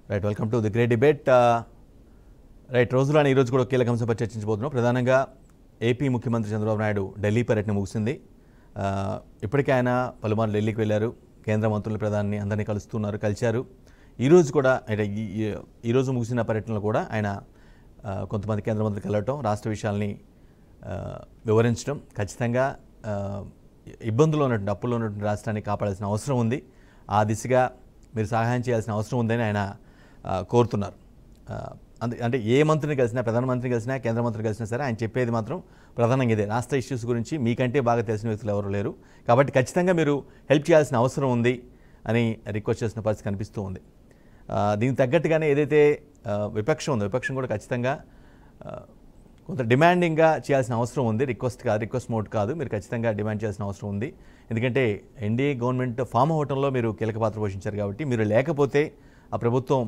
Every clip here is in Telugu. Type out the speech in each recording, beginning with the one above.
Right, welcome to the great debate. Right, రోజులాని ఈరోజు కూడా కీలక అంశంపై చర్చించబోతున్నాం. ప్రధానంగా ఏపీ ముఖ్యమంత్రి చంద్రబాబు నాయుడు ఢిల్లీ పర్యటన ముగిసింది. ఇప్పటికే ఆయన పలుమార్లు ఢిల్లీకి వెళ్ళారు. కేంద్ర మంత్రులు, ప్రధాని అందరినీ కలిశారు. ఈరోజు కూడా అంటే ఈరోజు ముగిసిన పర్యటనలో కూడా ఆయన కొంతమంది కేంద్ర మంత్రులు కలవటం, రాష్ట్ర విషయాల్ని వివరించడం, ఖచ్చితంగా ఇబ్బందుల్లో ఉన్నటువంటి అప్పుల్లో ఉన్నటువంటి రాష్ట్రాన్ని కాపాడాల్సిన అవసరం ఉంది, ఆ దిశగా మీరు సహాయం చేయాల్సిన అవసరం ఉందని ఆయన కోరుతున్నారు. అంటే ఏ మంత్రిని కలిసినా, ప్రధానమంత్రిని కలిసినా, కేంద్ర మంత్రిని కలిసినా సరే ఆయన చెప్పేది మాత్రం ప్రధానంగా ఇదే, రాష్ట్ర ఇష్యూస్ గురించి మీకంటే బాగా తెలిసిన వ్యక్తులు ఎవరు లేరు, కాబట్టి ఖచ్చితంగా మీరు హెల్ప్ చేయాల్సిన అవసరం ఉంది అని రిక్వెస్ట్ చేసిన పరిస్థితి కనిపిస్తూ ఉంది. దీనికి తగ్గట్టుగానే ఏదైతే విపక్షం ఉందో, విపక్షం కూడా ఖచ్చితంగా కొంత డిమాండింగ్గా చేయాల్సిన అవసరం ఉంది. రిక్వెస్ట్ మోడ్ కాదు, మీరు ఖచ్చితంగా డిమాండ్ చేయాల్సిన అవసరం ఉంది. ఎందుకంటే ఎన్డీఏ గవర్నమెంట్ ఫామ్ అవటంలో మీరు కీలక పాత్ర పోషించారు కాబట్టి, మీరు లేకపోతే ఆ ప్రభుత్వం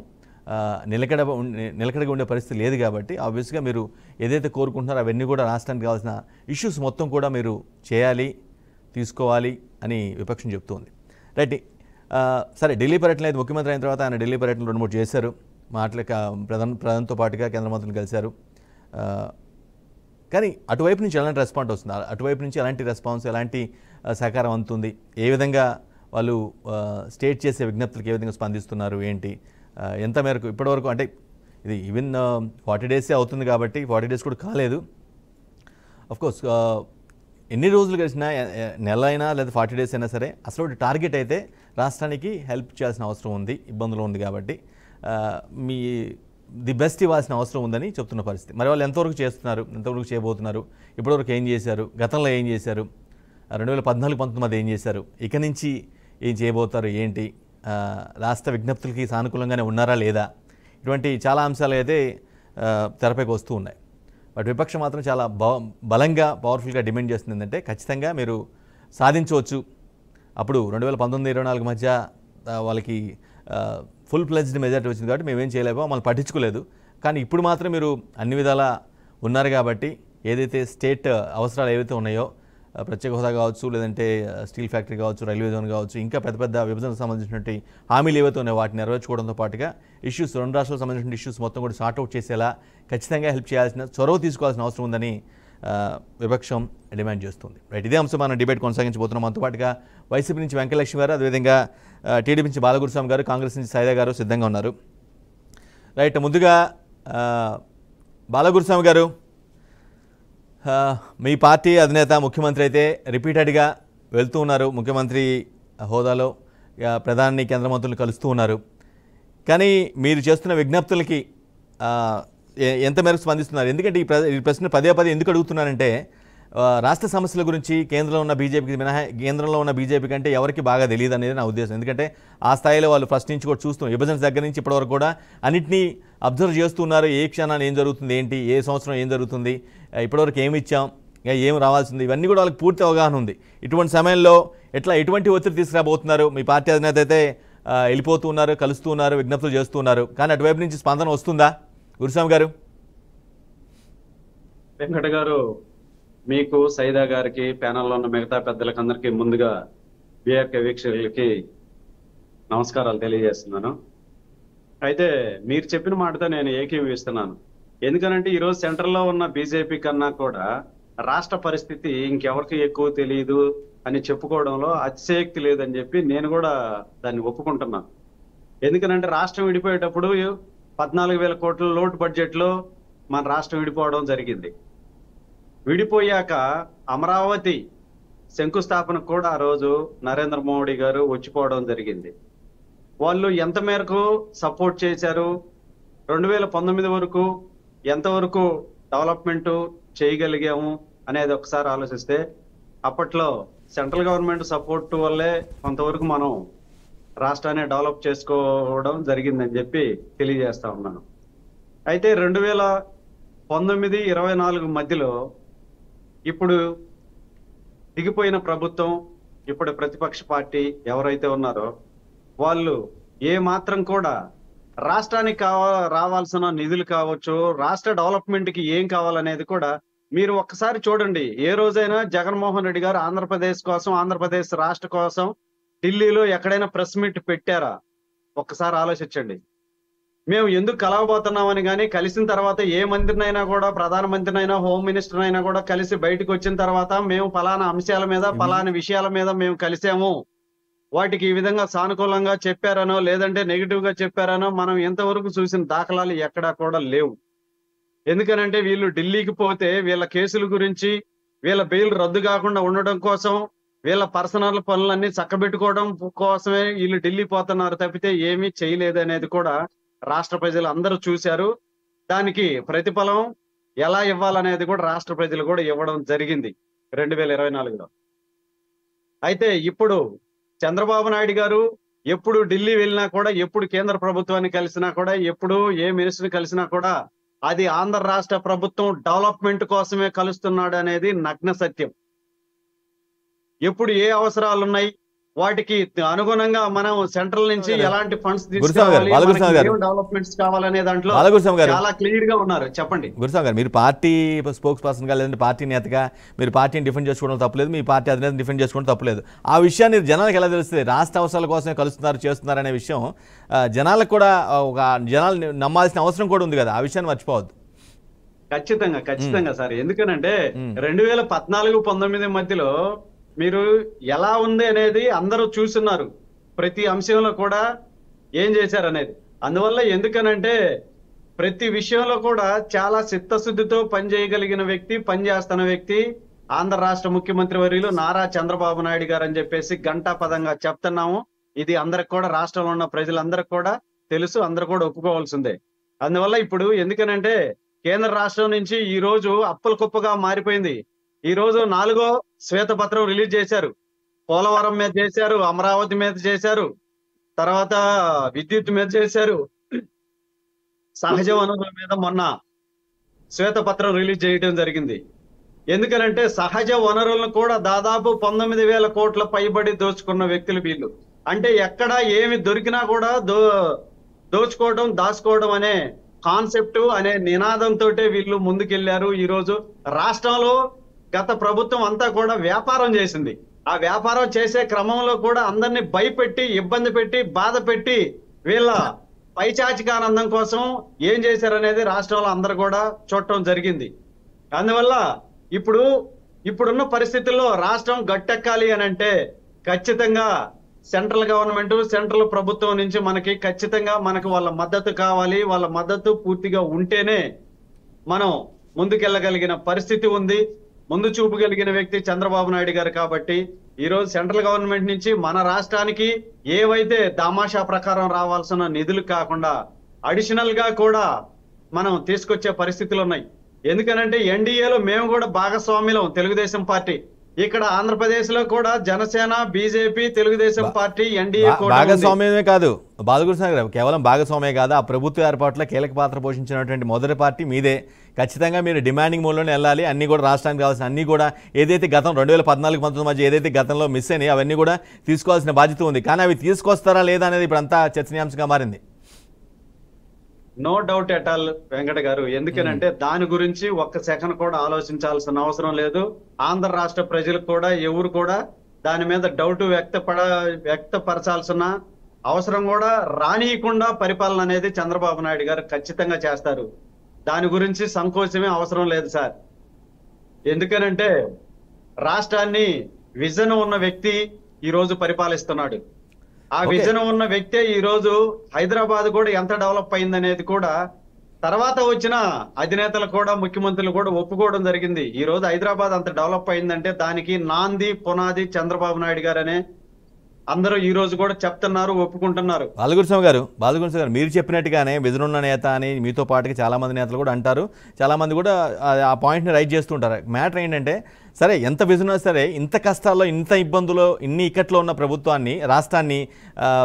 నిలకడగా ఉండే పరిస్థితి లేదు. కాబట్టి ఆబ్వియస్గా మీరు ఏదైతే కోరుకుంటున్నారో అవన్నీ కూడా రాష్ట్రానికి కావాల్సిన ఇష్యూస్ మొత్తం కూడా మీరు చేయాలి, తీసుకోవాలి అని విపక్షం చెప్తోంది. రైట్, సరే, ఢిల్లీ పర్యటన అయితే ముఖ్యమంత్రి అయిన తర్వాత ఆయన ఢిల్లీ పర్యటన 2-3 చేశారు. ప్రధానంతో పాటుగా కేంద్ర మంత్రులు కలిశారు. కానీ అటువైపు నుంచి ఎలాంటి రెస్పాన్స్ వస్తుంది, అటువైపు నుంచి ఎలాంటి రెస్పాన్స్, ఎలాంటి సహకారం అందుతుంది, ఏ విధంగా వాళ్ళు స్టేట్ చేసే విజ్ఞప్తులకు ఏ విధంగా స్పందిస్తున్నారు, ఏంటి, ఎంత మేరకు ఇప్పటివరకు, అంటే ఇది ఈవెన్ 40 డేసే అవుతుంది కాబట్టి 40 డేస్ కూడా కాలేదు. అఫ్కోర్స్ ఎన్ని రోజులు కలిసినా, నెల అయినా లేదా 40 డేస్ అయినా సరే అసలు టార్గెట్ అయితే రాష్ట్రానికి హెల్ప్ చేయాల్సిన అవసరం ఉంది, ఇబ్బందులు ఉంది కాబట్టి మీ ది బెస్ట్ ఇవ్వాల్సిన అవసరం ఉందని చెప్తున్న పరిస్థితి. మరి వాళ్ళు ఎంతవరకు చేస్తున్నారు, ఎంతవరకు చేయబోతున్నారు, ఇప్పటివరకు ఏం చేశారు, గతంలో ఏం చేశారు, 2014-19 ఏం చేశారు, ఇక నుంచి ఏం చేయబోతారు, ఏంటి, రాష్ట్ర విజ్ఞప్తులకి సానుకూలంగానే ఉన్నారా లేదా, ఇటువంటి చాలా అంశాలు అయితే తెరపైకి వస్తూ ఉన్నాయి. బట్ విపక్షం మాత్రం చాలా బలంగా, పవర్ఫుల్గా డిమాండ్ చేస్తుంది ఏంటంటే ఖచ్చితంగా మీరు సాధించవచ్చు. అప్పుడు 2019-24 మధ్య వాళ్ళకి ఫుల్ ప్లెజ్డ్ మెజారిటీ వచ్చింది కాబట్టి మేమేం చేయలేమో, మమ్మల్ని పట్టించుకోలేదు. కానీ ఇప్పుడు మాత్రం మీరు అన్ని విధాలా ఉన్నారు కాబట్టి ఏదైతే స్టేట్ అవసరాలు ఏవైతే ఉన్నాయో, ప్రత్యేక హోదా కావచ్చు, లేదంటే స్టీల్ ఫ్యాక్టరీ కావచ్చు, రైల్వే జోన్ కావచ్చు, ఇంకా పెద్ద పెద్ద విభజనకు సంబంధించినటువంటి హామీలు ఏవైతే ఉన్నాయో వాటిని నెరవేర్చుకోవడంతో పాటుగా ఇష్యూస్, 2 రాష్ట్రాలకు సంబంధించిన ఇష్యూస్ మొత్తం కూడా సార్ట్అవుట్ చేసేలా ఖచ్చితంగా హెల్ప్ చేయాల్సిన, చొరవ తీసుకోవాల్సిన అవసరం ఉందని విపక్షం డిమాండ్ చేస్తుంది. రైట్, ఇదే అంశం మనం డిబేట్ కొనసాగించబోతున్నాం. మనతో పాటుగా వైసీపీ నుంచి వెంకటలక్ష్మి గారు, అదేవిధంగా టీడీపీ నుంచి బాలగురుస్వామి గారు, కాంగ్రెస్ నుంచి సైదా గారు సిద్ధంగా ఉన్నారు. రైట్, ముందుగా బాలగురుస్వామి గారు, మీ పార్టీ అధినేత ముఖ్యమంత్రి అయితే రిపీటెడ్గా వెళ్తూ ఉన్నారు, ముఖ్యమంత్రి హోదాలో ప్రధాని, కేంద్ర మంత్రులు కలుస్తూ ఉన్నారు. కానీ మీరు చేస్తున్న విజ్ఞప్తులకి ఎంత మేరకు స్పందిస్తున్నారు? ఎందుకంటే ఈ ప్రశ్న పదే ఎందుకు అడుగుతున్నానంటే, రాష్ట్ర సమస్యల గురించి కేంద్రంలో ఉన్న బీజేపీకి కేంద్రంలో ఉన్న బీజేపీ కంటే ఎవరికి బాగా తెలియదు అనేది నా ఉద్దేశం. ఎందుకంటే ఆ స్థాయిలో వాళ్ళు ఫస్ట్ నుంచి కూడా చూస్తూ, విభజన దగ్గర నుంచి ఇప్పటివరకు కూడా అన్నింటినీ అబ్జర్వ్ చేస్తున్నారు. ఏ క్షణాన్ని ఏం జరుగుతుంది, ఏంటి, ఏ సంవత్సరం ఏం జరుగుతుంది, ఇప్పటివరకు ఏమి ఇచ్చాం, ఏం రావాల్సింది, ఇవన్నీ కూడా వాళ్ళకి పూర్తి అవగాహన ఉంది. ఇటువంటి సమయంలో ఎటువంటి ఒత్తిడి తీసుకురాబోతున్నారు? మీ పార్టీ అధినేత అయితే వెళ్ళిపోతూ ఉన్నారు, కలుస్తూ ఉన్నారు, విజ్ఞప్తులు చేస్తూ ఉన్నారు, కానీ అటువైపు నుంచి స్పందన వస్తుందా? గురుస్వామి గారు. వెంకట గారు, మీకు, సైదా గారికి, ప్యానల్లో ఉన్న మిగతా పెద్దలకు అందరికీ ముందుగా బీఆర్కే వీక్షకులకి నమస్కారాలు తెలియజేస్తున్నాను. అయితే మీరు చెప్పిన మాటతో నేను ఏకీభవిస్తున్నాను. ఎందుకనంటే ఈరోజు సెంట్రల్లో ఉన్న బీజేపీ కన్నా కూడా రాష్ట్ర పరిస్థితి ఇంకెవరికి ఎక్కువ తెలియదు అని చెప్పుకోవడంలో అతిశయోక్తి లేదని చెప్పి నేను కూడా దాన్ని ఒప్పుకుంటున్నాను. ఎందుకనంటే రాష్ట్రం విడిపోయేటప్పుడు 14,000 కోట్ల లోటు బడ్జెట్లో మన రాష్ట్రం విడిపోవడం జరిగింది. విడిపోయాక అమరావతి శంకుస్థాపనకు కూడా ఆ రోజు నరేంద్ర మోడీ గారు వచ్చిపోవడం జరిగింది. వాళ్ళు ఎంత మేరకు సపోర్ట్ చేశారు, 2019 వరకు ఎంతవరకు డెవలప్మెంట్ చేయగలిగాము అనేది ఒకసారి ఆలోచిస్తే, అప్పట్లో సెంట్రల్ గవర్నమెంట్ సపోర్ట్ వల్లే కొంతవరకు మనం రాష్ట్రాన్ని డెవలప్ చేసుకోవడం జరిగిందని చెప్పి తెలియజేస్తా ఉన్నాను. అయితే 2019-24 మధ్యలో ఇప్పుడు దిగిపోయిన ప్రభుత్వం, ఇప్పుడు ప్రతిపక్ష పార్టీ ఎవరైతే ఉన్నారో వాళ్ళు ఏ మాత్రం కూడా రాష్ట్రానికి రావాల్సిన నిధులు కావచ్చు, రాష్ట్ర డెవలప్మెంట్ కి ఏం కావాలనేది కూడా మీరు ఒక్కసారి చూడండి. ఏ రోజైనా జగన్మోహన్ రెడ్డి గారు ఆంధ్రప్రదేశ్ కోసం, ఆంధ్రప్రదేశ్ రాష్ట్ర కోసం ఢిల్లీలో ఎక్కడైనా ప్రెస్ మీట్ పెట్టారా? ఒక్కసారి ఆలోచించండి. మేము ఎందుకు కలవబోతున్నామని కానీ, కలిసిన తర్వాత ఏ మంత్రినైనా కూడా, ప్రధానమంత్రినైనా, హోమ్ మినిస్టర్నైనా కూడా కలిసి బయటకు వచ్చిన తర్వాత మేము ఫలానా అంశాల మీద, ఫలానా విషయాల మీద మేము కలిసాము, వాటికి ఈ విధంగా సానుకూలంగా చెప్పారనో లేదంటే నెగిటివ్ గా చెప్పారనో మనం ఇంతవరకు చూసిన దాఖలాలు ఎక్కడా కూడా లేవు. ఎందుకనంటే వీళ్ళు ఢిల్లీకి పోతే వీళ్ళ కేసుల గురించి, వీళ్ళ బెయిల్ రద్దు కాకుండా ఉండడం కోసం, వీళ్ళ పర్సనల్ పనులన్నీ చక్కబెట్టుకోవడం కోసమే వీళ్ళు ఢిల్లీ పోతున్నారు తప్పితే ఏమీ చేయలేదు అనేది కూడా రాష్ట్ర ప్రజలు అందరూ చూశారు. దానికి ప్రతిఫలం ఎలా ఇవ్వాలనేది కూడా రాష్ట్ర ప్రజలు కూడా ఇవ్వడం జరిగింది 2024లో. అయితే ఇప్పుడు చంద్రబాబు నాయుడు గారు ఎప్పుడు ఢిల్లీ వెళ్ళినా కూడా, ఎప్పుడు కేంద్ర ప్రభుత్వాన్ని కలిసినా కూడా, ఎప్పుడు ఏ మినిస్టర్ కలిసినా కూడా అది ఆంధ్ర రాష్ట్ర ప్రభుత్వం డెవలప్మెంట్ కోసమే కలుస్తున్నాడు అనేది నగ్న సత్యం. ఎప్పుడు ఏ అవసరాలు ఉన్నాయి, వాటికి అనుగుణంగా మనం సెంట్రల్ నుంచి ఎలాంటి ఫండ్స్ తీసుకోవాలి, డెవలప్మెంట్స్ కావాలనే దాంట్లో చాలా క్లియర్ గా ఉన్నారు. చెప్పండి గురుస్వామి గారు, మీరు పార్టీ స్పోక్స్ పర్సన్ గా లేదంటే పార్టీ నేతగా మీరు పార్టీని డిఫెండ్ చేసుకోవడం తప్పలేదు, మీ పార్టీ అధినేతను డిఫెండ్ చేసుకోవడం తప్పలేదు. ఆ విషయాన్ని జనాలకు ఎలా తెలుస్తుంది? రాష్ట్ర అవసరాల కోసమే కలుస్తున్నారు, చేస్తున్నారు అనే విషయం జనాలకు కూడా, ఒక జనాలు నమ్మాల్సిన అవసరం కూడా ఉంది కదా, ఆ విషయాన్ని మర్చిపోవద్దు. ఖచ్చితంగా సార్. ఎందుకనంటే 2014-19 మధ్యలో మీరు ఎలా ఉంది అనేది అందరూ చూస్తున్నారు, ప్రతి అంశంలో కూడా ఏం చేశారు అనేది. అందువల్ల ఎందుకనంటే ప్రతి విషయంలో కూడా చాలా చిత్తశుద్ధితో పనిచేయగలిగిన వ్యక్తి, పనిచేస్తున్న వ్యక్తి ఆంధ్ర రాష్ట్ర ముఖ్యమంత్రి వర్యులు నారా చంద్రబాబు నాయుడు గారు అని చెప్పేసి ఘంటాపదంగా చెప్తున్నాము. ఇది అందరికి కూడా, రాష్ట్రంలో ఉన్న ప్రజలందరికీ కూడా తెలుసు, అందరూ కూడా ఒప్పుకోవాల్సిందే. అందువల్ల ఇప్పుడు ఎందుకనంటే కేంద్ర రాష్ట్రం నుంచి ఈ రోజు అప్పుల కుప్పగా మారిపోయింది. ఈ రోజు 4వ శ్వేతపత్రం రిలీజ్ చేశారు. పోలవరం మీద చేశారు, అమరావతి మీద చేశారు, తర్వాత విద్యుత్ మీద చేశారు, సహజ వనరుల మీద మొన్న శ్వేతపత్రం రిలీజ్ చేయడం జరిగింది. ఎందుకనంటే సహజ వనరులను కూడా దాదాపు 19,000 కోట్ల పైబడి దోచుకున్న వ్యక్తులు వీళ్ళు. అంటే ఎక్కడ ఏమి దొరికినా కూడా దోచుకోవడం, దాచుకోవడం అనే కాన్సెప్ట్, అనే నినాదంతో వీళ్ళు ముందుకెళ్లారు. ఈ రోజు రాష్ట్రంలో గత ప్రభుత్వం అంతా కూడా వ్యాపారం చేసింది. ఆ వ్యాపారం చేసే క్రమంలో కూడా అందరినీ భయపెట్టి, ఇబ్బంది పెట్టి, బాధ పెట్టి వీళ్ళ పైచాచికానందం కోసం ఏం చేశారనేది రాష్ట్రంలో అందరూ కూడా చూడటం జరిగింది. అందువల్ల ఇప్పుడున్న పరిస్థితుల్లో రాష్ట్రం గట్టెక్కాలి అని అంటే ఖచ్చితంగా సెంట్రల్ గవర్నమెంట్, సెంట్రల్ ప్రభుత్వం నుంచి మనకు వాళ్ళ మద్దతు కావాలి. వాళ్ళ మద్దతు పూర్తిగా ఉంటేనే మనం ముందుకెళ్ళగలిగిన పరిస్థితి ఉంది. ముందు చూపు కలిగిన వ్యక్తి చంద్రబాబు నాయుడు గారు. కాబట్టి ఈ రోజు సెంట్రల్ గవర్నమెంట్ నుంచి మన రాష్ట్రానికి ఏవైతే దామాషా ప్రకారం రావాల్సిన నిధులు కాకుండా అడిషనల్ గా కూడా మనం తీసుకొచ్చే పరిస్థితులు ఉన్నాయి. ఎందుకనంటే ఎన్డీఏలో మేము కూడా భాగస్వామ్యం, తెలుగుదేశం పార్టీ. ఇక్కడ ఆంధ్రప్రదేశ్ లో కూడా Janasena, BJP, Telugu Desam party, NDA భాగస్వామ్యమే కాదు బాలకృష్ణ గారు, కేవలం భాగస్వామ్యమే కాదు, ఆ ప్రభుత్వ ఏర్పాటులో కీలక పాత్ర పోషించినటువంటి మొదటి పార్టీ మీదే. ఖచ్చితంగా మీరు డిమాండింగ్ మోడ్లోనే వెళ్ళాలి. అన్ని కూడా రాష్ట్రానికి కావాల్సిన అన్ని కూడా ఏదైతే గతం 2014-19 మధ్య ఏదైతే గతంలో మిస్ అయినాయి అవన్నీ కూడా తీసుకోవాల్సిన బాధ్యత ఉంది. కానీ అవి తీసుకొస్తారా లేదా అనేది ఇప్పుడు అంతా చర్చనీయాంశంగా మారింది. No doubt at all Venkata garu. ఎందుకనంటే దాని గురించి ఒక్క సెకండ్ కూడా ఆలోచించాల్సిన అవసరం లేదు. ఆంధ్ర రాష్ట్ర ప్రజలు కూడా ఎవరు కూడా దాని మీద డౌట్ వ్యక్తపరచాల్సిన అవసరం కూడా రానియకుండా పరిపాలన అనేది చంద్రబాబు నాయుడు గారు ఖచ్చితంగా చేస్తారు. దాని గురించి సంకోచమే అవసరం లేదు సార్. ఎందుకనంటే రాష్ట్రాన్ని విజన్ ఉన్న వ్యక్తి ఈ రోజు పరిపాలిస్తున్నాడు. ఆ విజన్ ఉన్న వ్యక్తే ఈ రోజు హైదరాబాద్ కూడా ఎంత డెవలప్ అయిందనేది కూడా తర్వాత వచ్చిన అధినేతలు కూడా, ముఖ్యమంత్రులు కూడా ఒప్పుకోవడం జరిగింది. ఈ రోజు హైదరాబాద్ అంత డెవలప్ అయిందంటే దానికి నాంది, పునాది చంద్రబాబు నాయుడు గారనే అందరూ ఈ రోజు కూడా చెప్తున్నారు, ఒప్పుకుంటున్నారు. బాలకృష్ణ గారు మీరు చెప్పినట్టుగానే విజన్ ఉన్న నేత అని మీతో పాటుగా చాలా మంది నేతలు కూడా అంటారు. చాలా మంది కూడా ఆ పాయింట్ని రైట్ చేస్తుంటారు. మ్యాటర్ ఏంటంటే, సరే ఎంత విజన్ ఉన్నా సరే ఇంత కష్టాల్లో, ఇంత ఇబ్బందులో, ఇన్ని ఇక్కట్లో ఉన్న ప్రభుత్వాన్ని, రాష్ట్రాన్ని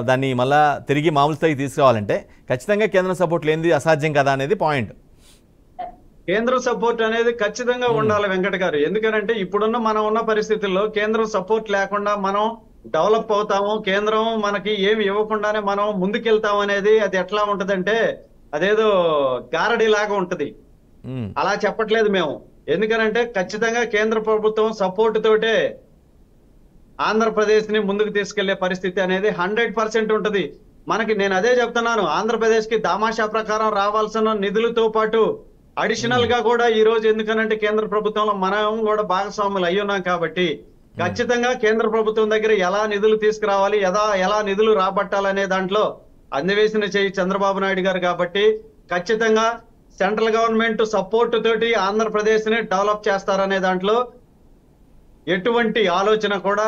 దాన్ని మళ్ళా తిరిగి మామూలు స్థాయికి తీసుకురావాలంటే ఖచ్చితంగా కేంద్రం సపోర్ట్ లేనిది అసాధ్యం కదా అనేది పాయింట్. కేంద్రం సపోర్ట్ అనేది ఖచ్చితంగా ఉండాలి వెంకట గారు. ఎందుకంటే ఇప్పుడున్న మనం ఉన్న పరిస్థితుల్లో కేంద్రం సపోర్ట్ లేకుండా మనం డెవలప్ అవుతాము, కేంద్రం మనకి ఏమి ఇవ్వకుండానే మనం ముందుకెళ్తాం అనేది అది ఎట్లా ఉంటదంటే అదేదో గారడీ లాగా ఉంటది. అలా చెప్పట్లేదు మేము. ఎందుకనంటే ఖచ్చితంగా కేంద్ర ప్రభుత్వం సపోర్ట్ తోటే ఆంధ్రప్రదేశ్ ని ముందుకు తీసుకెళ్లే పరిస్థితి అనేది 100% ఉంటది. మనకి నేను అదే చెప్తున్నాను, ఆంధ్రప్రదేశ్ కి దామాషా ప్రకారం రావాల్సిన నిధులతో పాటు అడిషనల్ గా కూడా ఈ రోజు, ఎందుకనంటే కేంద్ర ప్రభుత్వంలో మనం కూడా భాగస్వాములు అయ్యున్నాం కాబట్టి ఖచ్చితంగా కేంద్ర ప్రభుత్వం దగ్గర ఎలా నిధులు తీసుకురావాలి, ఎలా నిధులు రాబట్టాలనే దాంట్లో అందివేసిన చేయి చంద్రబాబు నాయుడు గారు కాబట్టి ఖచ్చితంగా సెంట్రల్ గవర్నమెంట్ సపోర్ట్ తోటి ఆంధ్రప్రదేశ్ ని డెవలప్ చేస్తారనే దాంట్లో ఎటువంటి ఆలోచన కూడా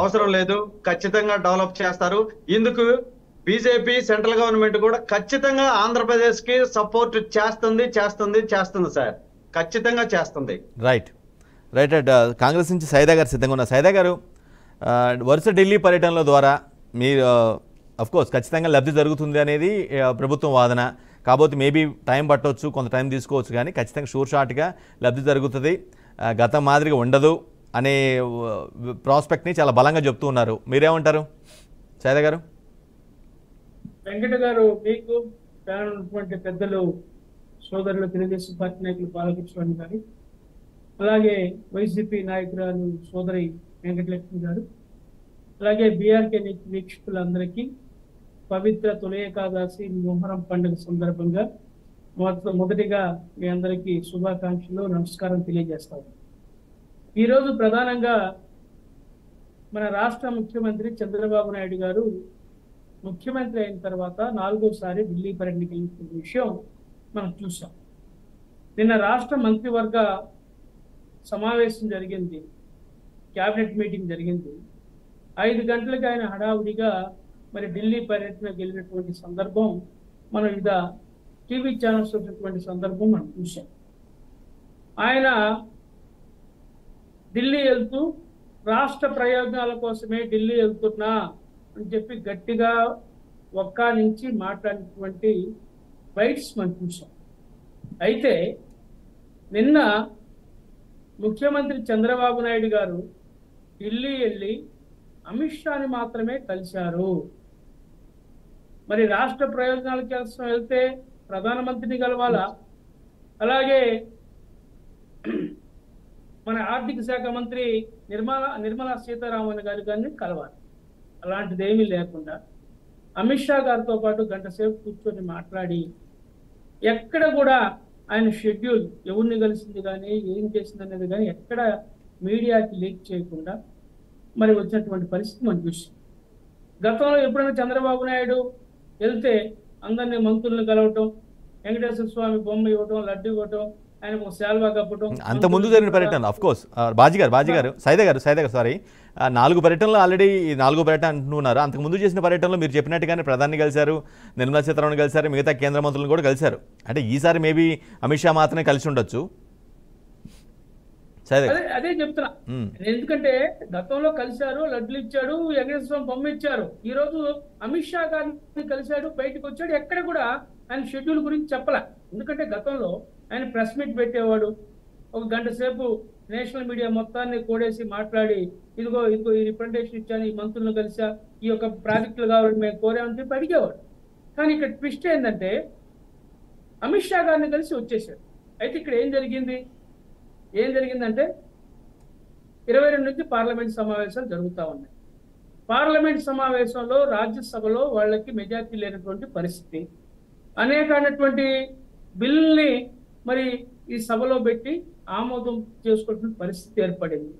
అవసరం లేదు. ఖచ్చితంగా డెవలప్ చేస్తారు. ఇందుకు బీజేపీ సెంట్రల్ గవర్నమెంట్ కూడా ఖచ్చితంగా ఆంధ్రప్రదేశ్ కి సపోర్ట్ చేస్తుంది సార్, ఖచ్చితంగా చేస్తుంది. రైట్ రైట్ రైట్ కాంగ్రెస్ నుంచి సైదా గారు సిద్ధంగా ఉన్నారు. సైదా గారు, వరుస ఢిల్లీ పర్యటనల ద్వారా మీరు కోర్స్ ఖచ్చితంగా లబ్ధి జరుగుతుంది అనేది ప్రభుత్వం వాదన. కాబట్టి మేబీ టైం పట్టవచ్చు, కొంత టైం తీసుకోవచ్చు, కానీ ఖచ్చితంగా షూర్ షాట్గా లబ్ధి జరుగుతుంది, గతం మాదిరిగా ఉండదు అనే ప్రాస్పెక్ట్ని చాలా బలంగా చెప్తూ ఉన్నారు. మీరేమంటారు సైదా గారు? వెంకట గారు, మీకు ఉన్నటువంటి పెద్దలు, సోదరులు, తెలుగుదేశం పార్టీ నాయకులు బాలకృష్ణ గారు, అలాగే వైసీపీ నాయకురాలు సోదరి వెంకటలక్ష్మి గారు, అలాగే బీఆర్కే వీక్షకులందరికీ పవిత్ర తొలి ఏకాదశి మొహరం పండుగ సందర్భంగా మొదటిగా మీ అందరికీ శుభాకాంక్షలు, నమస్కారం తెలియజేస్తాము. ఈరోజు ప్రధానంగా మన రాష్ట్ర ముఖ్యమంత్రి చంద్రబాబు నాయుడు గారు ముఖ్యమంత్రి అయిన తర్వాత 4వ సారి ఢిల్లీ పర్యటనకి వెళ్ళిన విషయం మనం చూసాం. నిన్న రాష్ట్ర మంత్రివర్గ సమావేశం జరిగింది, క్యాబినెట్ మీటింగ్ జరిగింది. 5 గంటలకు ఆయన హడావుడిగా మరి ఢిల్లీ పర్యటనకు వెళ్ళినటువంటి సందర్భం మనం వివిధ టీవీ ఛానల్స్ వచ్చినటువంటి సందర్భం మనం చూసాం. ఆయన ఢిల్లీ వెళ్తూ రాష్ట్ర ప్రయోజనాల కోసమే ఢిల్లీ వెళ్తున్నా అని చెప్పి గట్టిగా నుంచి మాట్లాడినటువంటి బైట్స్ మనం చూసాం. అయితే నిన్న ముఖ్యమంత్రి చంద్రబాబు నాయుడు గారు ఢిల్లీ వెళ్ళి అమిత్ షాని మాత్రమే కలిశారు. మరి రాష్ట్ర ప్రయోజనాల కోసం వెళ్తే ప్రధానమంత్రిని కలవాలా, అలాగే మన ఆర్థిక శాఖ మంత్రి నిర్మలా సీతారామన్ గారిని కలవాలి. అలాంటిది ఏమీ లేకుండా అమిత్ షా గారితో పాటు గంట సేపు కూర్చొని మాట్లాడి ఎక్కడ కూడా ఆయన షెడ్యూల్ ఎవరిని కలిసింది కానీ ఏం చేసింది అనేది కానీ ఎక్కడ మీడియాకి లీక్ చేయకుండా మరి వచ్చినటువంటి పరిస్థితి మనం చూసాం. గతంలో ఎప్పుడైనా చంద్రబాబు నాయుడు వెళ్తే అందరినీ మంత్రులను కలవటం, వెంకటేశ్వర స్వామి బొమ్మ ఇవ్వటం, లడ్డు ఇవ్వటం, ఆయన ఒక శాల్వా కప్పటం, అంత ముందు జరిగిన పర్యటన కోర్స్ బాజీ గారు సైదా గారు సారీ 4 పర్యటనలు ఆల్రెడీ 4వ పర్యటన అంటున్నారు. అంతకు ముందు చేసిన పర్యటనలో మీరు చెప్పినట్టుగానే ప్రధాని కలిశారు, నిర్మలా సీతారామన్ కలిశారు, మిగతా కేంద్ర మంత్రులను కూడా కలిశారు. అంటే ఈసారి మేబీ అమిత్ షా మాత్రమే కలిసి ఉండొచ్చు. అదే చెప్తున్నా. ఎందుకంటే గతంలో కలిశారు, లడ్లు ఇచ్చాడు, వెంకటేశ్వర స్వామి బొమ్మ ఇచ్చారు. ఈ రోజు అమిత్ షా గారిని కలిశాడు, బయటకు వచ్చాడు, ఎక్కడ కూడా ఆయన షెడ్యూల్ గురించి చెప్పలే. ఎందుకంటే గతంలో ఆయన ప్రెస్ మీట్ పెట్టేవాడు, ఒక గంట సేపు నేషనల్ మీడియా మొత్తాన్ని కూడేసి మాట్లాడి ఇదిగో ఈ రిప్రజెంటేషన్ ఇచ్చాను, ఈ మంత్రులను కలిసా, ఈ యొక్క ప్రాజెక్టులు కావాలని మేము కోరామని చెప్పి అడిగేవాడు. కానీ ఇక్కడ ట్విస్ట్ ఏంటంటే అమిత్ షా గారిని కలిసి వచ్చేసాడు. అయితే ఇక్కడ ఏం జరిగిందంటే 22 నుంచి పార్లమెంట్ సమావేశాలు జరుగుతూ ఉన్నాయి. పార్లమెంట్ సమావేశంలో రాజ్యసభలో వాళ్ళకి మెజార్టీ లేనటువంటి పరిస్థితి, అనేకమైనటువంటి బిల్లుల్ని మరి ఈ సభలో పెట్టి ఆమోదం చేసుకునే పరిస్థితి ఏర్పడింది.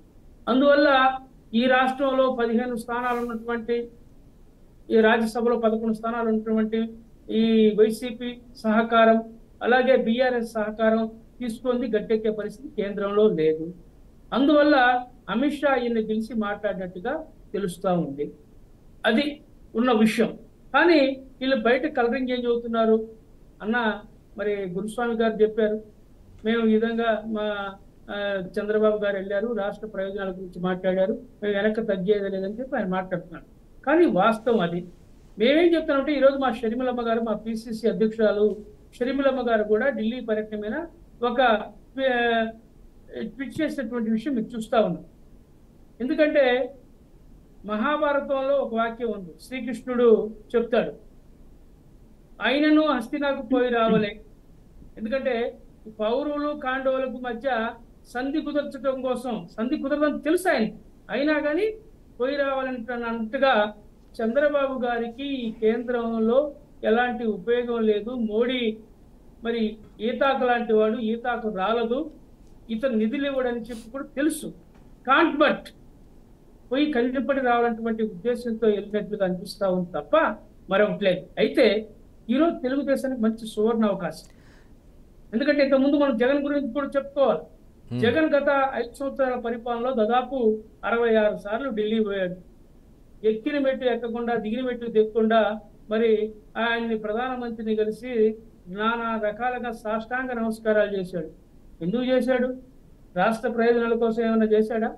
అందువల్ల ఈ రాష్ట్రంలో 15 స్థానాలు ఉన్నటువంటి, ఈ రాజ్యసభలో 11 స్థానాలు ఉన్నటువంటి ఈ వైసీపీ సహకారం, అలాగే బీఆర్ఎస్ సహకారం తీసుకుంది గట్టెక్కే పరిస్థితి కేంద్రంలో లేదు. అందువల్ల అమిత్ షా ఈయన పిలిచి మాట్లాడినట్టుగా తెలుస్తూ ఉంది. అది ఉన్న విషయం. కానీ వీళ్ళు బయట కలరింగ్ ఏం చదువుతున్నారు అన్న, మరి గురుస్వామి గారు చెప్పారు, మేము ఈ విధంగా మా చంద్రబాబు గారు వెళ్ళారు, రాష్ట్ర ప్రయోజనాల గురించి మాట్లాడారు, మేము వెనక్కి తగ్గేది లేదని చెప్పి ఆయన మాట్లాడుతున్నాడు. కానీ వాస్తవం అది. మేమేం చెప్తామంటే ఈరోజు మా షర్మిలమ్మ గారు, మా పిసిసి అధ్యక్షురాలు షర్మిలమ్మ గారు కూడా ఢిల్లీ పర్యటన మీద ఒక ట్వీట్ చేసినటువంటి విషయం మీరు చూస్తూ ఉన్నాం. ఎందుకంటే మహాభారతంలో ఒక వాక్యం ఉంది, శ్రీకృష్ణుడు చెప్తాడు, ఆయనను హస్తినాకు పోయి రావలే. ఎందుకంటే పౌరులు కాండవులకు మధ్య సంధి కుదర్చడం కోసం, సంధి కుదరదని తెలుసు ఆయన, అయినా కానీ పోయి రావాలంటుగా చంద్రబాబు గారికి ఈ కేంద్రంలో ఎలాంటి ఉపయోగం లేదు, మోడీ మరి ఈతాకు లాంటి వాడు, ఈతాకు రాలదు, ఇతను నిధులు ఇవ్వడని చెప్పి కూడా తెలుసు. కాంట్ బట్ పోయి కనిపడి రావాలన్నటువంటి ఉద్దేశంతో వెళ్ళినట్లుగా అనిపిస్తా ఉంది తప్ప మరొకటి లేదు. అయితే ఈరోజు తెలుగుదేశానికి మంచి సువర్ణ అవకాశం. ఎందుకంటే ఇంతకుముందు మనం జగన్ గురించి కూడా చెప్పుకోవాలి. జగన్ గత 5 సంవత్సరాల పరిపాలనలో దాదాపు 66 సార్లు ఢిల్లీ పోయాడు. ఎక్కిన మెట్టు ఎక్కకుండా, దిగిన మెట్టు దిగకుండా మరి ఆయన్ని ప్రధానమంత్రిని కలిసి నానా రకాలుగా సాష్టాంగ నమస్కారాలు చేశాడు. ఎందుకు చేశాడు? రాష్ట్ర ప్రయోజనాల కోసం ఏమైనా చేశాడా?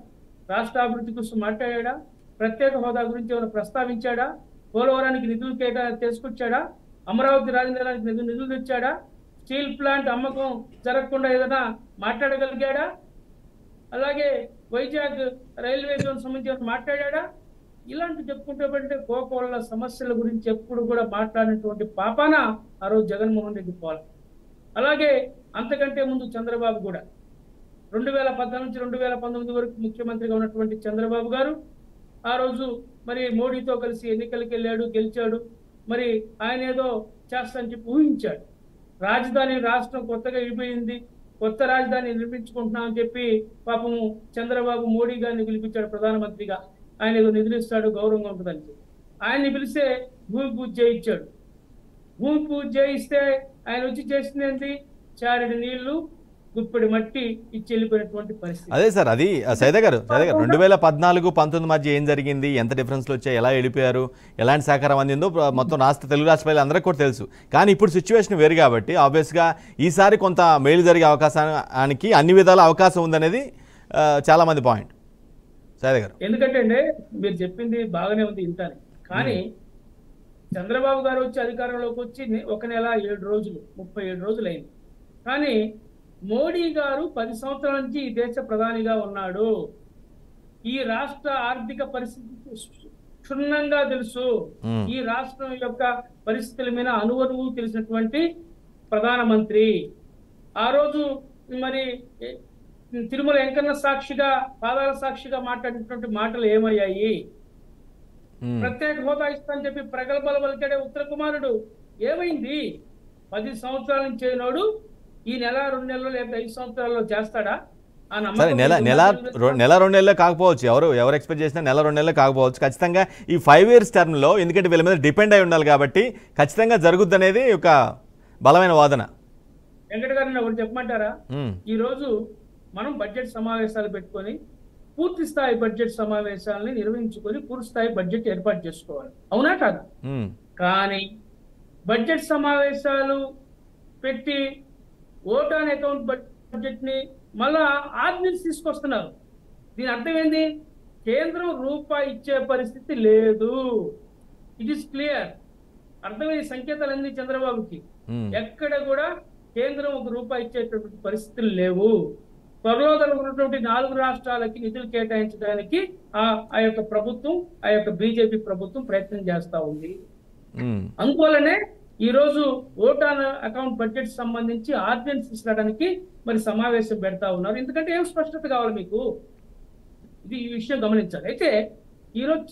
రాష్ట్ర అభివృద్ధి కోసం మాట్లాడా? ప్రత్యేక హోదా గురించి ఏమైనా ప్రస్తావించాడా? పోలవరానికి నిధులు తీసుకొచ్చాడా? అమరావతి రాజధానికి నిధులు తెచ్చాడా? స్టీల్ ప్లాంట్ అమ్మకం జరగకుండా ఏదైనా మాట్లాడగలిగాడా? అలాగే వైజాగ్ రైల్వే జోన్ సంబంధించి మాట్లాడా? ఇలాంటి చెప్పుకుంటే కోకోళ్ళ సమస్యల గురించి ఎప్పుడు కూడా మాట్లాడినటువంటి పాపాన ఆ రోజు జగన్మోహన్ రెడ్డి పోవాలి. అలాగే అంతకంటే ముందు చంద్రబాబు కూడా 2014 నుంచి 2019 వరకు ముఖ్యమంత్రిగా ఉన్నటువంటి చంద్రబాబు గారు ఆ రోజు మరి మోడీతో కలిసి ఎన్నికలకు వెళ్ళాడు, గెలిచాడు. మరి ఆయన ఏదో చేస్తానని చెప్పి ఊహించాడు. రాజధాని రాష్ట్రం కొత్తగా విడిపోయింది, కొత్త రాజధాని నిర్మించుకుంటున్నామని చెప్పి పాపము చంద్రబాబు మోడీ గారిని పిలిపించాడు ప్రధానమంత్రిగా. ఆయన ఏదో నిధులు ఇస్తాడు, గౌరవంగా ఉంటుందని చెప్పి ఆయన్ని పిలిస్తే భూమి పూజ చేయించాడు. భూమి పూజ చేయిస్తే ఆయన వచ్చి చేసింది ఏంటి? చారెడు నీళ్లు, గుప్పెడి మట్టి ఇచ్చి వెళ్ళిపోయినటువంటి పరిస్థితి. అదే సార్, అది సైదా గారు 2014-19 మధ్య ఏం జరిగింది, ఎంత డిఫరెన్స్లు వచ్చాయి, ఎలా వెళ్ళిపోయారు, ఎలాంటి సహకారం అందిందో మొత్తం తెలుగు రాష్ట్ర ప్రజలు అందరికీ కూడా తెలుసు. కానీ ఇప్పుడు సిచ్యువేషన్ వేరు కాబట్టి ఆబ్వియస్గా ఈసారి కొంత మేలు జరిగే అవకాశానికి అన్ని విధాల అవకాశం ఉందనేది చాలా మంది పాయింట్. సైదా గారు, ఎందుకంటే మీరు చెప్పింది బాగానే ఉంది ఇంటానే, కానీ చంద్రబాబు గారు వచ్చి అధికారంలోకి వచ్చి 1 నెల 7 రోజులు 37 రోజులు అయింది. కానీ మోడీ గారు 10 సంవత్సరాల నుంచి ఈ దేశ ప్రధానిగా ఉన్నాడు. ఈ రాష్ట్ర ఆర్థిక పరిస్థితి క్షుణ్ణంగా తెలుసు. ఈ రాష్ట్రం యొక్క పరిస్థితుల మీద అనువనువు తెలిసినటువంటి ప్రధానమంత్రి. ఆ రోజు మరి తిరుమల వెంకన్న సాక్షిగా, పాదాల సాక్షిగా మాట్లాడినటువంటి మాటలు ఏమయ్యాయి? ప్రత్యేక హోదా ఇస్తానని చెప్పి ప్రగల్భాలు పలికాడే ఉత్తర కుమారుడు ఏమైంది? 10 సంవత్సరాల నుంచి అయినోడు ఈ నెల 2 నెలలు లేదా 5 సంవత్సరాల్లో చేస్తాడా? ఆ నమ్మకం నెల 2 నెలల్లో కాకపోవచ్చు, ఎవరు ఎక్స్పెక్ట్ చేసినా నెల 2 నెలల్లో కాకపోవచ్చు. ఖచ్చితంగా ఈ 5 years టర్మ్లో, ఎందుకంటే వీళ్ళ మీద డిపెండ్ అయి ఉండాలి కాబట్టి ఖచ్చితంగా జరుగుద్ది అనేది ఒక బలమైన వాదన. వెంకట గారిని ఒకటి చెప్పమంటారా? ఈ రోజు మనం బడ్జెట్ సమావేశాలు పెట్టుకొని పూర్తి స్థాయి బడ్జెట్ సమావేశాలని నిర్వహించుకొని పూర్తి స్థాయి బడ్జెట్ ఏర్పాటు చేసుకోవాలి, అవునా కాదా? కానీ బడ్జెట్ సమావేశాలు పెట్టి ఓట్ ఆన్ అకౌంట్ బడ్జెట్ ని మళ్ళా ఆర్డినెన్స్ తీసుకొస్తున్నారు. దీని అర్థం ఏంది? కేంద్రం రూపాయి ఇచ్చే పరిస్థితి లేదు. It is clear. అర్థమైన సంకేతాలన్నీ చంద్రబాబుకి. ఎక్కడ కూడా కేంద్రం 1 రూపాయి ఇచ్చేటటువంటి పరిస్థితులు లేవు. త్వరలో జరుగుతున్నటువంటి 4 రాష్ట్రాలకి నిధులు కేటాయించడానికి ఆ యొక్క ప్రభుత్వం, ఆ యొక్క బీజేపీ ప్రభుత్వం ప్రయత్నం చేస్తా ఉంది. అందువల్లనే ఈ రోజు ఓట్ ఆన్ అకౌంట్ బడ్జెట్ సంబంధించి ఆర్డినెన్స్ ఇచ్చడానికి మరి సమావేశం పెడతా ఉన్నారు. ఎందుకంటే ఏం స్పష్టత కావాలి మీకు? ఇది ఈ విషయం గమనించాలి. అయితే ఈరోజు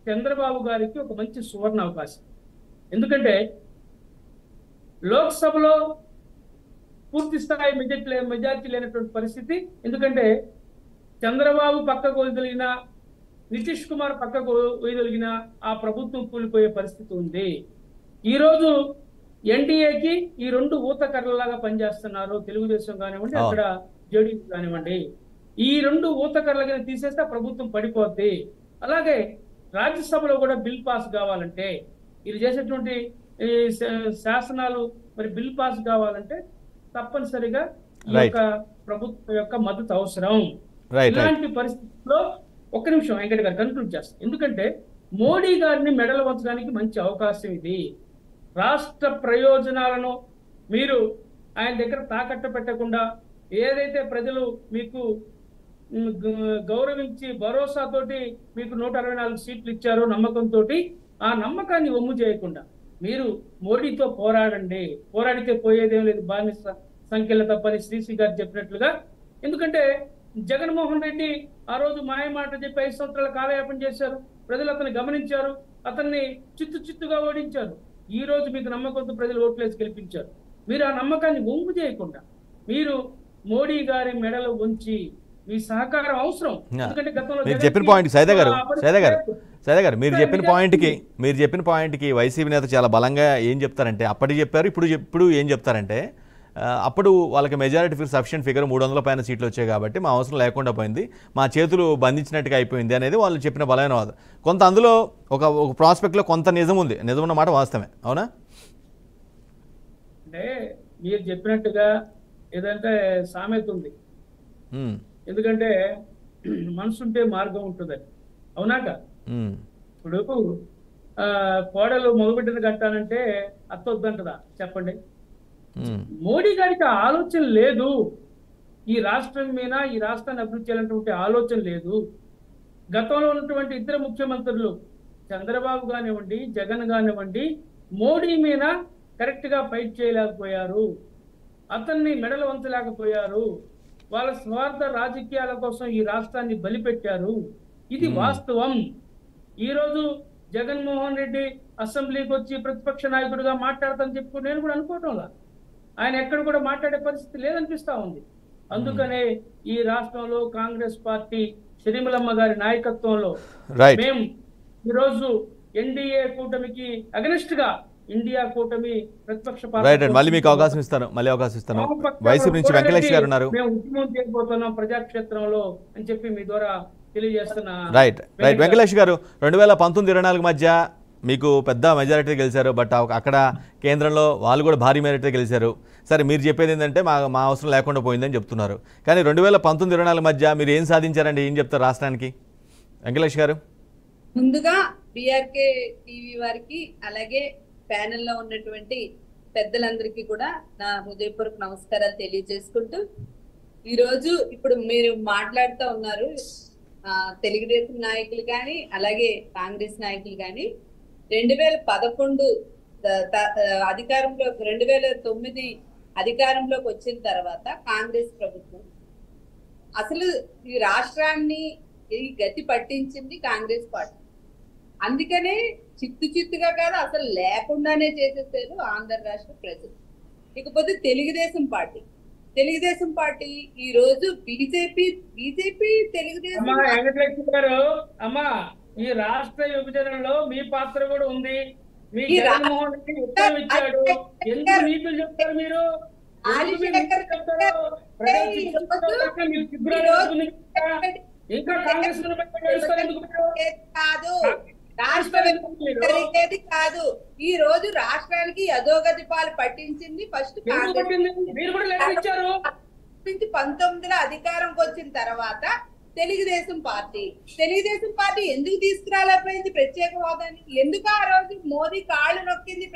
చంద్రబాబు గారికి ఒక మంచి సువర్ణ అవకాశం. ఎందుకంటే లోక్సభలో పూర్తి స్థాయి మెజార్టీ లేనటువంటి పరిస్థితి. ఎందుకంటే చంద్రబాబు పక్కకు వదిలిన, నితీష్ కుమార్ పక్కకు వదిలిన ఆ ప్రభుత్వం కూలిపోయే పరిస్థితి ఉంది. ఈరోజు ఎన్డీఏకి ఈ 2 ఊతకర్రలాగా పనిచేస్తున్నారు. తెలుగుదేశం కానివ్వండి, అక్కడ జేడీయూ కానివ్వండి. ఈ 2 ఊతకర్రలుగా తీసేస్తే ప్రభుత్వం పడిపోద్ది. అలాగే రాజ్యసభలో కూడా బిల్ పాస్ కావాలంటే, ఇది చేసేటువంటి శాసనాలు మరి బిల్ పాస్ కావాలంటే తప్పనిసరిగా ఈ యొక్క ప్రభుత్వం యొక్క మద్దతు అవసరం. ఇలాంటి పరిస్థితుల్లో 1 నిమిషం వెంకట గారు కన్క్లూడ్ చేస్తాం. ఎందుకంటే మోడీ గారిని మెడలు వంచడానికి మంచి అవకాశం ఇది. రాష్ట్ర ప్రయోజనాలను మీరు ఆయన దగ్గర తాకట్టు పెట్టకుండా, ఏదైతే ప్రజలు మీకు గౌరవించి భరోసాతోటి మీకు 164 సీట్లు ఇచ్చారో నమ్మకంతో, ఆ నమ్మకాన్ని ఒమ్ము చేయకుండా మీరు మోడీతో పోరాడండి. పోరాడితే పోయేదేం లేదు, బానిస సంఖ్యల తప్పని శ్రీశ్రీ గారు చెప్పినట్లుగా. ఎందుకంటే జగన్మోహన్ రెడ్డి ఆ రోజు మాయమాట చెప్పి 5 సంవత్సరాల కాలయాపన చేశారు. ప్రజలు అతన్ని గమనించారు, అతన్ని చిత్తుగా ఓడించారు. ఈ రోజు మీకు నమ్మకంతో ప్రజలు ఓట్లేసి గెలిపించారు. మీరు ఆ నమ్మకాన్ని ఒంగు చేయకుండా మీరు మోడీ గారి మెడలో ఉంచి మీ సహకారం అవసరం. ఎందుకంటే గతంలో మీరు చెప్పిన పాయింట్ సైదా గారు మీరు చెప్పిన పాయింట్కి వైసీపీ నేత చాలా బలంగా ఏం చెప్తారంటే, అప్పటికి చెప్పారు, ఇప్పుడు ఏం చెప్తారంటే, అప్పుడు వాళ్ళకి మెజారిటీ ఫిగర్ సఫిషియెంట్ ఫిగర్ 300 పైన సీట్లు వచ్చాయి కాబట్టి మా అవసరం లేకుండా పోయింది, మా చేతులు బంధించినట్టుగా అయిపోయింది అనేది వాళ్ళు చెప్పిన బలమైన వాదం. కొంత అందులో ఒక ప్రాస్పెక్ట్లో కొంత నిజం ఉంది, నిజం ఉన్నమాట వాస్తవమే, అవునా? అంటే మీరు చెప్పినట్టుగా ఏదంటే సామెత ఉంది, ఎందుకంటే మనసుంటే మార్గం ఉంటుందని, అవునాక? ఇప్పుడు కోడలు మగబిడ్డను కట్టాలంటే అత్త వద్దంటదా చెప్పండి? మోడీ గారికి ఆలోచన లేదు, ఈ రాష్ట్రం మీద ఈ రాష్ట్రాన్ని అభివృద్ధి చేయాలన్నటువంటి ఆలోచన లేదు. గతంలో ఉన్నటువంటి ఇద్దరు ముఖ్యమంత్రులు చంద్రబాబు కానివ్వండి, జగన్ కానివ్వండి, మోడీ మీద కరెక్ట్ గా ఫైట్ చేయలేకపోయారు, అతన్ని మెడలు వంచలేకపోయారు, వాళ్ళ స్వార్థ రాజకీయాల కోసం ఈ రాష్ట్రాన్ని బలిపెట్టారు. ఇది వాస్తవం. ఈ రోజు జగన్మోహన్ రెడ్డి అసెంబ్లీకి వచ్చి ప్రతిపక్ష నాయకుడిగా మాట్లాడతానని చెప్పి నేను కూడా అనుకోవటంలా, ఆయన ఎక్కడ కూడా మాట్లాడే పరిస్థితి లేదనిపిస్తా ఉంది. అందుకనే ఈ రాష్ట్రంలో కాంగ్రెస్ పార్టీ షర్మిలమ్మ గారి నాయకత్వంలో మేము ఈరోజు ఎన్డీఏ కూటమికి అగెనిస్ట్ గా ఇండియా కూటమి ప్రతిపక్ష పార్టీ మళ్ళీ మీకు అవకాశం ఇస్తాను, వైసీపీ నుంచి వెంకటేష్ గారు ఉన్నారు. మేము ఉద్యమం చేయబోతున్నాం ప్రజాక్షేత్రంలో అని చెప్పి మీ ద్వారా తెలియజేస్తున్నా. రైట్ వెంకటేష్ గారు, 2019-24 మధ్య మీకు పెద్ద మెజారిటీ గెలిచారు, బట్ అక్కడ కేంద్రంలో వాళ్ళు కూడా భారీ మెజారిటీ గెలిచారు. సరే, మీరు చెప్పేది ఏంటంటే మా అవసరం లేకుండా పోయిందని చెప్తున్నారు, కానీ 2019-24 మధ్య మీరు ఏం సాధించారండి, ఏం చెప్తారు రాష్ట్రానికి? వెంకటేష్ గారు, ముందుగా బిఆర్కే టీవీ వారికి అలాగే ప్యానెల్ లో ఉన్నటువంటి పెద్దలందరికీ కూడా నా హృదయపూర్వక నమస్కారాలు తెలియజేసుకుంటూ, ఈరోజు ఇప్పుడు మీరు మాట్లాడుతూ ఉన్నారు, తెలుగుదేశం నాయకులు కానీ అలాగే కాంగ్రెస్ నాయకులు కానీ 2011 అధికారంలో 2009 అధికారంలోకి వచ్చిన తర్వాత కాంగ్రెస్ ప్రభుత్వం అసలు ఈ రాష్ట్రాన్ని ఈ గతి పట్టించింది కాంగ్రెస్ పార్టీ. అందుకనే చిత్తుగా కాదు, అసలు లేకుండానే చేసేసారు ఆంధ్ర రాష్ట్ర ప్రజలు. ఇకపోతే తెలుగుదేశం పార్టీ ఈ రోజు బీజేపీ తెలుగుదేశం. వెంకటలక్ష్మి గారు, అమ్మా, ఈ రాష్ట్ర విభజనలో మీ పాత్ర కూడా ఉంది. మీ జగన్మోహన్ రెడ్డి ఉత్తరం ఇచ్చాడు, ఎందుకు నీతులు చెప్తారు మీరు? ఇంకా కాంగ్రెస్ కాదు, ఈ రోజు రాష్ట్రానికి అధోగతి పాలు పట్టించింది ఫస్ట్ కాంగ్రెస్. 19 అధికారంకి వచ్చిన తర్వాత తెలుగుదేశం పార్టీ ఎందుకు తీసుకురాలేకపోయింది ప్రత్యేక హోదాని? ఎందుకు ఆ రోజు మోదీ కాళ్ళు నొక్కింది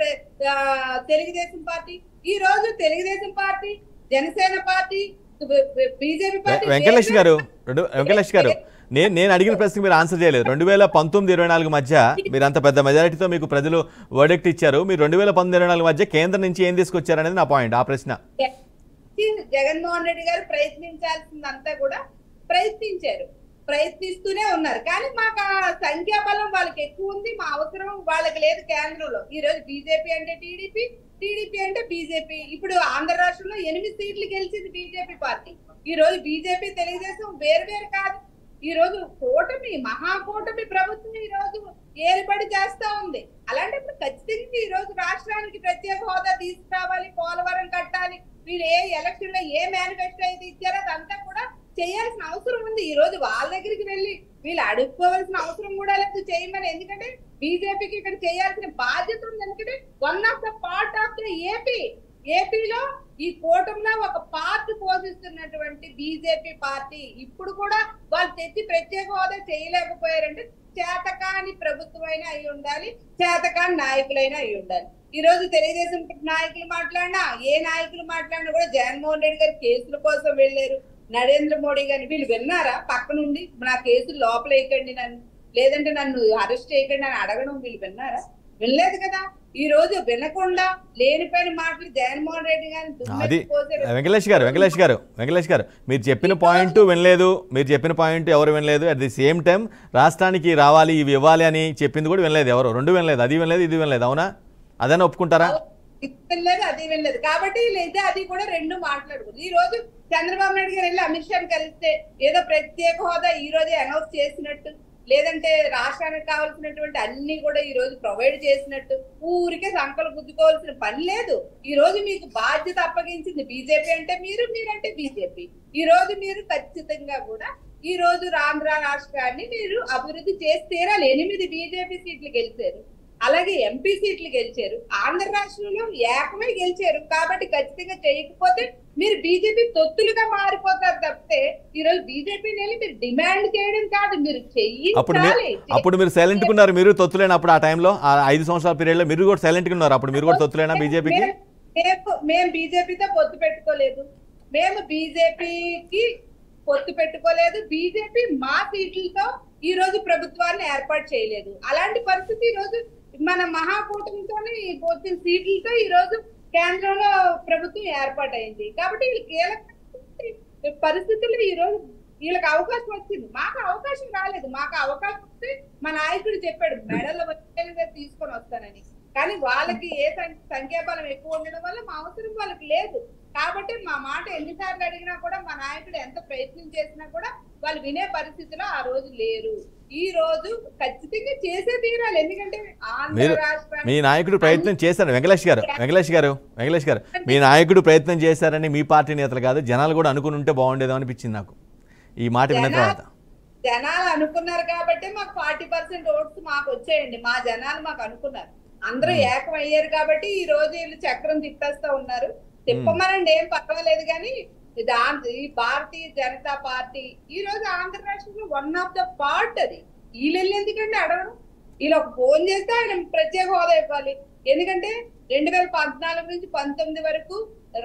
తెలుగుదేశం పార్టీ? ఈ రోజు Telugu Desam party, Janasena party, BJP party. Venkatesh గారు, నేను అడిగిన ప్రశ్నకి మీరు ఆన్సర్ చేయలేదు. 2019-24 మధ్య మీరు అంత పెద్ద మెజారిటీతో మీకు ప్రజలు వర్డిక్ట్ ఇచ్చారు, మీరు 2019-24 మధ్య కేంద్రం నుంచి ఏం తీసుకొచ్చారనేది నా పాయింట్, ఆ ప్రశ్న. జగన్మోహన్ రెడ్డి గారు ప్రయత్నించాల్సిందంతా కూడా ప్రయత్నిస్తూనే ఉన్నారు, కానీ మాకు ఆ సంఖ్యాబలం వాళ్ళకి ఎక్కువ ఉంది, మా అవసరం వాళ్ళకి లేదు కేంద్రంలో. ఈ రోజు బీజేపీ అంటే టీడీపీ అంటే బీజేపీ. ఇప్పుడు ఆంధ్ర రాష్ట్రంలో 8 సీట్లు గెలిచింది బీజేపీ పార్టీ. ఈ రోజు బీజేపీ తెలుగుదేశం వేరు కాదు, ఈ రోజు మహాకూటమి ప్రభుత్వం ఈ రోజు ఏర్పడి చేస్తా ఉంది. అలాంటప్పుడు ఖచ్చితంగా ఈ రోజు రాష్ట్రానికి ప్రత్యేక హోదా తీసుకురావాలి, పోలవరం కట్టాలి. వీళ్ళు ఏ ఎలక్షన్ లో ఏ మేనిఫెస్టో అయితే ఇచ్చారో అదంతా కూడా చేయాల్సిన అవసరం ఉంది. ఈ రోజు వాళ్ళ దగ్గరికి వెళ్ళి వీళ్ళు అడుక్కోవాల్సిన అవసరం కూడా లేదు చేయమని. ఎందుకంటే బీజేపీకి ఇక్కడ చేయాల్సిన బాధ్యత ఉంది. ఎందుకంటే one of the part of the ఏపీలో ఈ కూటమిలో ఒక పార్ట్ పోషిస్తున్నటువంటి బీజేపీ పార్టీ ఇప్పుడు కూడా వాళ్ళు తెచ్చి ప్రత్యేక హోదా చేయలేకపోయారంటే చేతకాని ప్రభుత్వమైనా అయి ఉండాలి, చేతకాని నాయకులైనా అయి ఉండాలి. ఈ రోజు తెలుగుదేశం నాయకులు మాట్లాడినా, ఏ నాయకులు మాట్లాడినా కూడా జగన్మోహన్ రెడ్డి గారు కేసుల కోసం వెళ్ళారు, నరేంద్ర మోడీ గారిని వీళ్ళు విన్నారా? పక్క నుండి నా కేసులు లోపల వేయకండి, నన్ను లేదంటే నన్ను అరెస్ట్ చేయకండి అని అడగడం వీళ్ళు విన్నారా? వినలేదు కదా. ఈ రోజు వినకుండా లేనిపోయిన మాటలు జగన్మోహన్ రెడ్డి అది గారిని వెంకటేష్ గారు మీరు చెప్పిన పాయింట్ వినలేదు, మీరు చెప్పిన పాయింట్ ఎవరు వినలేదు. అట్ ది సేమ్ టైం రాష్ట్రానికి రావాలి ఇవి ఇవ్వాలి అని చెప్పింది కూడా వినలేదు ఎవరు, రెండు వినలేదు, అది వినలేదు ఇది వినలేదు. అవునా? అదైనా ఒప్పుకుంటారా? ఇది వినలేదు అది వినలేదు కాబట్టి లేదా అది కూడా రెండు మాట్లాడుకుంది. ఈ రోజు చంద్రబాబు నాయుడు గారు వెళ్ళి అమిత్ షాని కలిస్తే ఏదో ప్రత్యేక హోదా ఈ రోజే అనౌన్స్ చేసినట్టు, లేదంటే రాష్ట్రానికి కావాల్సినటువంటి అన్ని కూడా ఈ రోజు ప్రొవైడ్ చేసినట్టు ఊరికే సంకలు గుద్దుకోవాల్సిన పని లేదు. ఈ రోజు మీకు బాధ్యత అప్పగించింది బీజేపీ అంటే మీరంటే బీజేపీ. ఈ రోజు మీరు ఖచ్చితంగా కూడా ఈ రోజు ఆంధ్ర రాష్ట్రాన్ని మీరు అభివృద్ధి చేసి తీరాలి. 8 బీజేపీ సీట్లు గెలిచారు, అలాగే ఎంపీ సీట్లు గెలిచారు, ఆంధ్ర రాష్ట్రంలో ఏకమై గెలిచారు. కాబట్టి ఖచ్చితంగా చేయకపోతే మీరు బీజేపీ తొత్తులుగా మారిపోతారు తప్పితే ఈ రోజు బీజేపీని వెళ్ళి మీరు డిమాండ్ చేయడం కాదు, మీరు అప్పుడు మీరు సైలెంట్ గా ఉన్నారు. మీరు తొత్తులేనా అప్పుడు? ఆ టైంలో ఆ 5 సంవత్సరాల పీరియడ్ లో మీరు కూడా సైలెంట్ గా ఉన్నారు. అప్పుడు మీరు కూడా తొత్తులేనా బీజేపీకి? మేము బీజేపీతో పొత్తు పెట్టుకోలేదు, మేము బీజేపీకి పొత్తు పెట్టుకోలేదు. బీజేపీ మా సీట్లతో ఈ రోజు ప్రభుత్వాన్ని ఏర్పాటు చేయలేదు. అలాంటి పరిస్థితి ఈ రోజు మన మహాకూటమితోనే వచ్చిన సీట్లతో ఈ రోజు కేంద్రంలో ప్రభుత్వం ఏర్పాటైంది. కాబట్టి వీళ్ళు కీలక పరిస్థితుల్లో ఈ రోజు వీళ్ళకి అవకాశం వచ్చింది, మాకు అవకాశం రాలేదు. మాకు అవకాశం వస్తే మా నాయకుడు చెప్పాడు మెడల్లో వచ్చేగా తీసుకొని వస్తానని, కానీ వాళ్ళకి ఏ సంఖ్యాబలం ఎక్కువ ఉండడం వల్ల మా అవసరం వాళ్ళకి లేదు. కాబట్టి మా మాట ఎన్నిసార్లు అడిగినా కూడా మా నాయకుడు ఎంత ప్రయత్నం చేసినా కూడా వాళ్ళు వినే పరిస్థితిలో ఆ రోజు లేరు. ఈ రోజు ఖచ్చితంగా చేసే తీరాలి. ఎందుకంటే ఆంధ్ర రాష్ట్రం మీ నాయకుడు ప్రయత్నం చేశారు. వెంకటేష్ గారు మీ నాయకుడు ప్రయత్నం చేశారని మీ పార్టీ నేతలు కాదు జనాలు కూడా అనుకుని ఉంటే బాగుండేదో అనిపించింది నాకు ఈ మాట విన్న తర్వాత. జనాలు అనుకున్నారు కాబట్టి మాకు 40% ఓట్స్ మాకు వచ్చేయండి. మా జనాలు మాకు అనుకున్నారు, అందరూ ఏకం అయ్యారు కాబట్టి ఈ రోజు వీళ్ళు చక్రం తిప్పేస్తా ఉన్నారు. తిప్పమనండి, ఏం పర్వాలేదు. కానీ ఈ భారతీయ జనతా పార్టీ ఈ రోజు ఆంధ్ర రాష్ట్రంలో వన్ ఆఫ్ ద పార్ట్. అది వీళ్ళు ఎందుకంటే అడగడం, వీళ్ళు ఒక ఫోన్ చేస్తే ఆయన ప్రత్యేక హోదా ఇవ్వాలి. ఎందుకంటే 2014 నుంచి 19 వరకు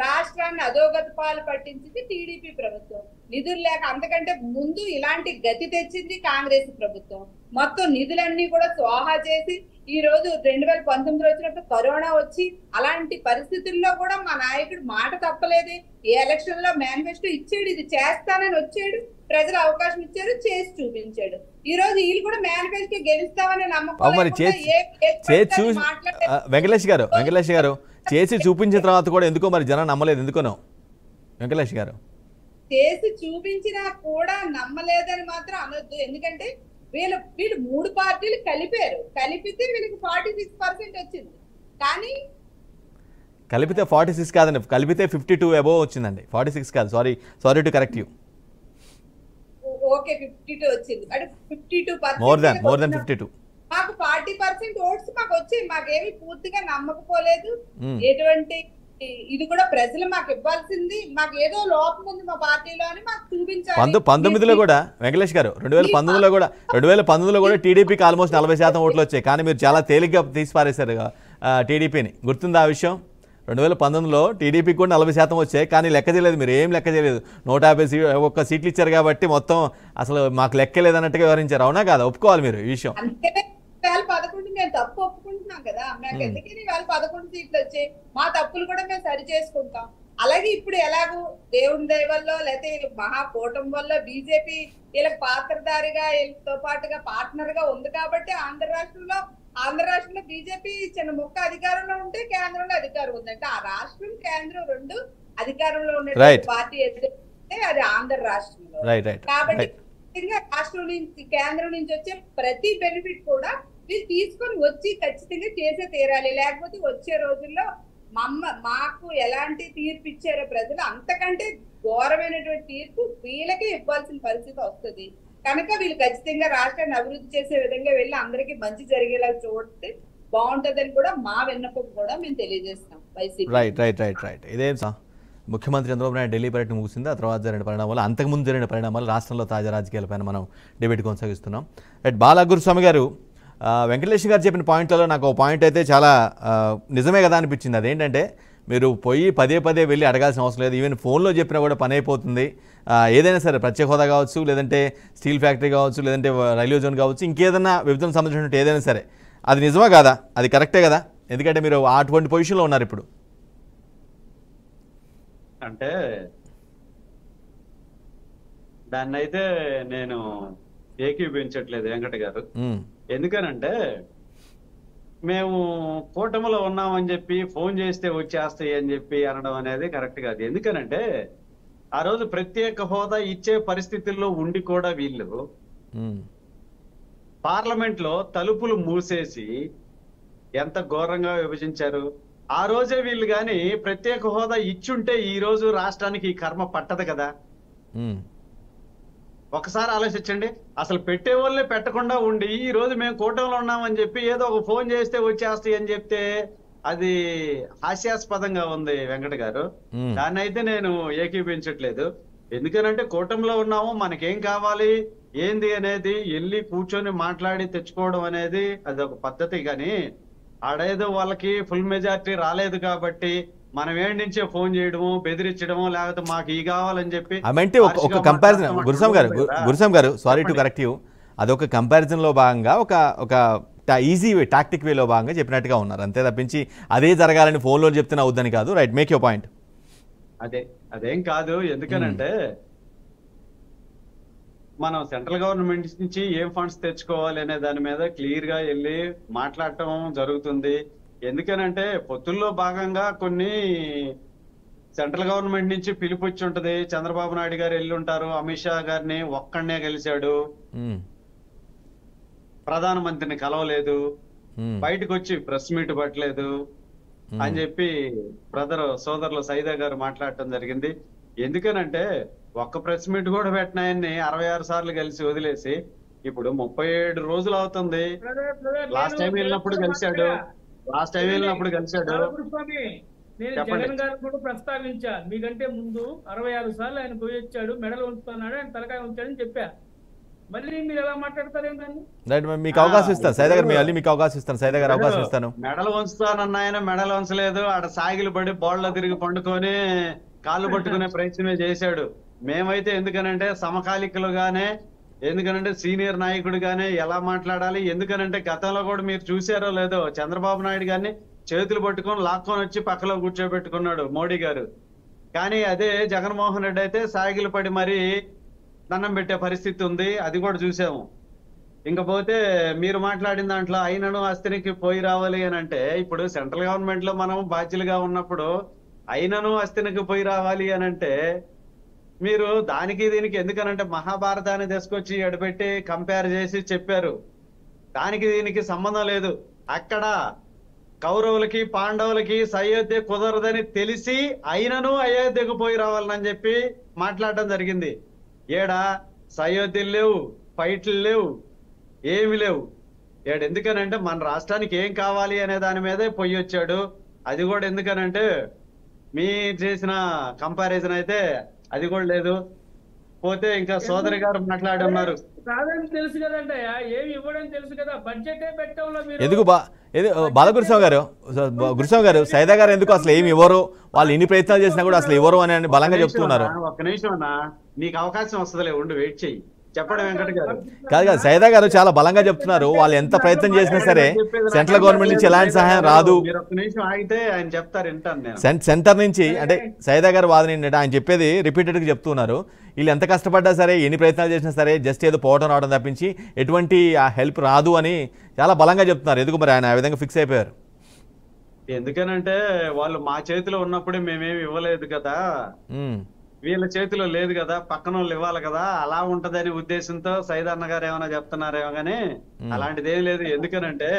రాష్ట్రాన్ని అధోగతి పాలు పట్టించింది టీడీపీ ప్రభుత్వం. నిధులు లేక అంతకంటే ముందు ఇలాంటి గతి తెచ్చింది కాంగ్రెస్ ప్రభుత్వం. మొత్తం నిధులన్నీ కూడా స్వాహా చేసి ఈ రోజు 2019 వచ్చినప్పుడు కరోనా వచ్చి అలాంటి పరిస్థితుల్లో కూడా మా నాయకుడు మాట తప్పలేదు. ఏ ఎలక్షన్ లో మేనిఫెస్టో ఇచ్చాడు, ఇది చేస్తానని వచ్చాడు, ప్రజలు అవకాశం ఇచ్చారు, చేసి చూపించాడు. ఈ రోజు వీళ్ళు కూడా మేనిఫెస్టో గెలుస్తామని నమ్మకం. వెంకటేష్ గారు చేసి చూపించిన తర్వాత కూడా ఎందుకో మరి జనం నమ్మలేదు, ఎందుకనో? వెంకటేష్ గారు చేసి చూపించినా కూడా నమ్మలేదని మాత్రం అనొద్దు. ఎందుకంటే వీళ్ళు 3 పార్టీలు కలిపితే వీళ్ళకి 46% వచ్చింది. కానీ కలిపితే 46 కాదండి, కలిపితే 52 అబోవ్ వచ్చిందండి, 46 కాదు. Sorry to correct you. Okay 52 వచ్చింది. అంటే 52% మోర్ దెన్ 52. మాకు 40% ఓట్స్ మాకు వచ్చాయి. మాకేమి పూర్తిగా నమ్మకపోలేదు. ఎటువంటి ఇది కూడా ప్రజలు మాకు ఇవ్వాల్సింది, మాకు ఏదో లోపం ఉంది మా పార్టీలో అని మాకు చూపించాలి. 2019లో కూడా వెంకటేష్ గారు 2019లో కూడా టీడీపీకి ఆల్మోస్ట్ 40% ఓట్లు వచ్చాయి. కానీ మీరు చాలా తేలిగ్గా తీసిపారేశారు టీడీపీని. గుర్తుందా ఆ విషయం? 2019లో టీడీపీకి కూడా 40% వచ్చాయి, కానీ లెక్క చేయలేదు, మీరు ఏం లెక్క చేయలేదు. 150 సీట్లు ఇచ్చారు కాబట్టి మొత్తం అసలు మాకు లెక్కలేదు అన్నట్టుగా వివరించారు. అవునా కాదా? ఒప్పుకోవాలి మీరు ఈ విషయం. 11 మేము తప్పు ఒప్పుకుంటున్నాం కదా, మాకు ఎందుకని 11 సీట్లు వచ్చాయి, మా తప్పులు కూడా మేము సరి చేసుకుంటాం. అలాగే ఇప్పుడు ఎలాగో దేవుని దయ వల్ల లేకపోతే మహాకూటమి వల్ల బీజేపీ వీళ్ళకి పాత్రధారిగా వీళ్ళతో పాటుగా పార్ట్నర్ గా ఉంది కాబట్టి ఆంధ్ర రాష్ట్రంలో బీజేపీ చిన్న ముక్క అధికారంలో ఉంటే కేంద్రంలో అధికారం ఉందంటే ఆ రాష్ట్రం కేంద్రం 2 అధికారంలో ఉన్న పార్టీ ఏదైతే అది ఆంధ్ర రాష్ట్రంలో. కాబట్టి రాష్ట్రం నుంచి కేంద్రం నుంచి వచ్చే ప్రతి బెనిఫిట్ కూడా వీళ్ళు తీసుకొని వచ్చి ఖచ్చితంగా చేసే తీరాలి. లేకపోతే వచ్చే రోజుల్లో మాకు ఎలాంటి తీర్పు ఇచ్చారో ప్రజలు అంతకంటే ఘోరమైనటువంటి తీర్పు వీళ్ళకే ఇవ్వాల్సిన పరిస్థితి వస్తుంది. కనుక వీళ్ళు ఖచ్చితంగా రాష్ట్రాన్ని అభివృద్ధి చేసే విధంగా వెళ్ళి అందరికీ మంచి జరిగేలా చూస్తే బాగుంటదని కూడా మా విన్నపం కూడా మేము తెలియజేస్తాం వైసీపీ. రైట్. ఇదే ముఖ్యమంత్రి చంద్రబాబు నాయుడు ఢిల్లీ పర్యటన ముగిసింది. ఆ తర్వాత జరిగిన పరిణామాలు, అంతకుముందు జరిగిన పరిణామాలు, రాష్ట్రంలో తాజా రాజకీయాలపైన మనం డిబేట్ కొనసాగిస్తున్నాం. బాలా గురుస్వామి గారు, వెంకటేష్ గారు చెప్పిన పాయింట్లలో నాకు ఒక పాయింట్ అయితే చాలా నిజమే కదా అనిపించింది. అదేంటంటే మీరు పోయి పదే వెళ్ళి అడగాల్సిన అవసరం లేదు. ఈవెన్ ఫోన్లో చెప్పినా కూడా పని అయిపోతుంది. ఏదైనా సరే ప్రత్యేక హోదా కావచ్చు, లేదంటే స్టీల్ ఫ్యాక్టరీ కావచ్చు, లేదంటే రైల్వే జోన్ కావచ్చు, ఇంకేదన్నా విభజన సంబంధించినట్టు ఏదైనా సరే అది నిజమా కాదా? అది కరెక్టే కదా? ఎందుకంటే మీరు అటువంటి పొజిషన్లో ఉన్నారు ఇప్పుడు. అంటే దాన్ని అయితే నేను ఏకీభవించట్లేదు వెంకట గారు. ఎందుకనంటే మేము కూటమిలో ఉన్నామని చెప్పి ఫోన్ చేస్తే వచ్చేస్తాయి అని చెప్పి అనడం అనేది కరెక్ట్ కాదు. ఎందుకనంటే ఆ రోజు ప్రత్యేక హోదా ఇచ్చే పరిస్థితుల్లో ఉండి కూడా వీళ్ళు పార్లమెంట్ లో తలుపులు మూసేసి ఎంత ఘోరంగా విభజించారు. ఆ రోజే వీళ్ళు గాని ప్రత్యేక హోదా ఇచ్చుంటే ఈ రోజు రాష్ట్రానికి ఈ కర్మ పట్టదు కదా. ఒకసారి ఆలోచించండి. అసలు పెట్టే వాళ్ళే పెట్టకుండా ఉండి ఈ రోజు మేము కూటమిలో ఉన్నామని చెప్పి ఏదో ఒక ఫోన్ చేస్తే వచ్చేస్తాయి అని చెప్తే అది హాస్యాస్పదంగా ఉంది వెంకట గారు. దాన్ని అయితే నేను ఏకీభవించట్లేదు. ఎందుకనంటే కూటమిలో ఉన్నాము, మనకేం కావాలి ఏంది అనేది వెళ్ళి కూర్చొని మాట్లాడి తెచ్చుకోవడం అనేది అది ఒక పద్ధతి. కానీ ఆడేదో వాళ్ళకి ఫుల్ మెజారిటీ రాలేదు కాబట్టి మనం ఏం నుంచే ఫోన్ చేయడము, బెదిరించడము, లేకపోతే మాకు ఈ కావాలని చెప్పి అంటే ఒక కంపారిజన్ గురుసాం గారు సారీ టు కరెక్ట్ యూ, అదొక కంపారిజన్ లో భాగంగా ఒక ఈజీ వే టాక్టిక్ వేలో భాగంగా చెప్పినట్టుగా ఉన్నారు అంతే తప్పించి అదే జరగాలని ఫోన్లో చెప్తున్నా అవుద్దని కాదు. Right, make your point. అదేం కాదు. ఎందుకనంటే మనం సెంట్రల్ గవర్నమెంట్ నుంచి ఏం ఫండ్స్ తెచ్చుకోవాలి అనే దాని మీద క్లియర్ గా వెళ్ళి మాట్లాడటం జరుగుతుంది. ఎందుకనంటే పొత్తుల్లో భాగంగా కొన్ని సెంట్రల్ గవర్నమెంట్ నుంచి పిలుపు వచ్చి ఉంటది. చంద్రబాబు నాయుడు గారు వెళ్ళి ఉంటారు, అమిత్ షా గారిని ఒక్కడనే కలిశాడు, ప్రధానమంత్రిని కలవలేదు, బయటకు వచ్చి ప్రెస్ మీట్ పట్టలేదు అని చెప్పి సోదరులు సైదా గారు మాట్లాడటం జరిగింది. ఎందుకనంటే ఒక్క ప్రెస్ మీట్ కూడా పెట్టినాయన్ని 66 సార్లు కలిసి వదిలేసి ఇప్పుడు 37 రోజులు అవుతుంది. లాస్ట్ టైం వెళ్ళినప్పుడు కలిశాడు. నేను జగన్ గారిని కూడా ప్రస్తావించా. మీకంటే ముందు 66 సార్లు ఆయన పోయి వచ్చాడు, మెడలు ఉంచుతున్నాడు, ఆయన తలకాయ ఉంచాడని చెప్పా. మళ్ళీ మీరు ఎలా మాట్లాడతారేంటండి? మీకు అవకాశం ఇస్తాను సైదా గారు, మీకు అవకాశం ఇస్తాను. సైదా గారు అవకాశం ఇస్తాను. మెడలు ఉంచుతానన్న ఆయన మెడలు ఉంచలేదు. ఆడ సాగిలు పడి బోళ్ళ తిరిగి పండుకొని కాళ్ళు పట్టుకునే ప్రయత్నమే చేశాడు. మేమైతే ఎందుకనంటే సమకాలికులుగానే, ఎందుకనంటే సీనియర్ నాయకుడిగానే ఎలా మాట్లాడాలి. ఎందుకనంటే గతంలో కూడా మీరు చూసారో లేదో చంద్రబాబు నాయుడు గారిని చేతులు పట్టుకొని లాక్కొని వచ్చి పక్కలో కూర్చోబెట్టుకున్నాడు మోడీ గారు. కానీ అదే జగన్మోహన్ రెడ్డి అయితే సాగిలు పడి మరీ దండం పెట్టే పరిస్థితి ఉంది. అది కూడా చూసాము. ఇంకపోతే మీరు మాట్లాడిన దాంట్లో అయినను అస్థినికి పోయి రావాలి అని అంటే, ఇప్పుడు సెంట్రల్ గవర్నమెంట్ లో మనం బాధ్యులుగా ఉన్నప్పుడు అయినను అస్థినికి పోయి రావాలి అని అంటే మీరు దానికి దీనికి ఎందుకనంటే మహాభారతాన్ని తీసుకొచ్చి ఎడబెట్టి కంపేర్ చేసి చెప్పారు. దానికి దీనికి సంబంధం లేదు. అక్కడ కౌరవులకి పాండవులకి అయోధ్య కుదరదని తెలిసి అయినను అయోధ్యకు పోయి రావాలని చెప్పి మాట్లాడటం జరిగింది. ఏడా అయోధ్యలు లేవు, ఫైట్లు లేవు, ఏమి లేవు. ఎందుకనంటే మన రాష్ట్రానికి ఏం కావాలి అనే దాని మీదే పోయి వచ్చాడు. అది కూడా ఎందుకనంటే మీ చేసిన కంపారిజన్ అయితే అది కూడా లేదు. పోతే ఇంకా సోదరి గారు మాట్లాడి ఉన్నారు. తెలుసు కదండి, ఏమి ఇవ్వడం తెలుసు కదా, బడ్జెటే పెట్టడంలో ఎందుకు గురుస్వామి గారు సైదా గారు ఎందుకు అసలు ఏమి ఇవ్వరు, వాళ్ళు ఎన్ని ప్రయత్నాలు చేసినా కూడా అసలు ఇవ్వరు అని బలంగా చెప్తున్నారు. ఒక్క నిమిషం అన్నా, నీకు అవకాశం వస్తుందిలే, ఉండి వెయిట్ చెయ్యి. చెప్పండి వెంకట గారు. కాదు సైదా గారు చాలా బలంగా చెప్తున్నారు. వాళ్ళు ఎంత ప్రయత్నం చేసినా సరే సెంట్రల్ గవర్నమెంట్ నుంచి ఎలాంటి సహాయం రాదు. సెంటర్ నుంచి అంటే సైదా గారు వాదన ఏంటంటే ఆయన చెప్పేది రిపీటెడ్ గా చెప్తున్నారు. వీళ్ళు ఎంత కష్టపడ్డా సరే, ఎన్ని ప్రయత్నాలు చేసినా సరే జస్ట్ ఏదో పోవటం రావడం తప్పించి ఎటువంటి హెల్ప్ రాదు అని చాలా బలంగా చెప్తున్నారు. ఎందుకు మరి ఆయన ఆ విధంగా ఫిక్స్ అయిపోయారు? ఎందుకనంటే వాళ్ళు మా చేతిలో ఉన్నప్పుడే మేమేమి ఇవ్వలేదు కదా, వీళ్ళ చేతిలో లేదు కదా, పక్కన వాళ్ళు ఇవ్వాలి కదా, అలా ఉంటదనే ఉద్దేశంతో సైదన్న గారు ఏమైనా చెప్తున్నారేమో కానీ అలాంటిది ఏం లేదు. ఎందుకనంటే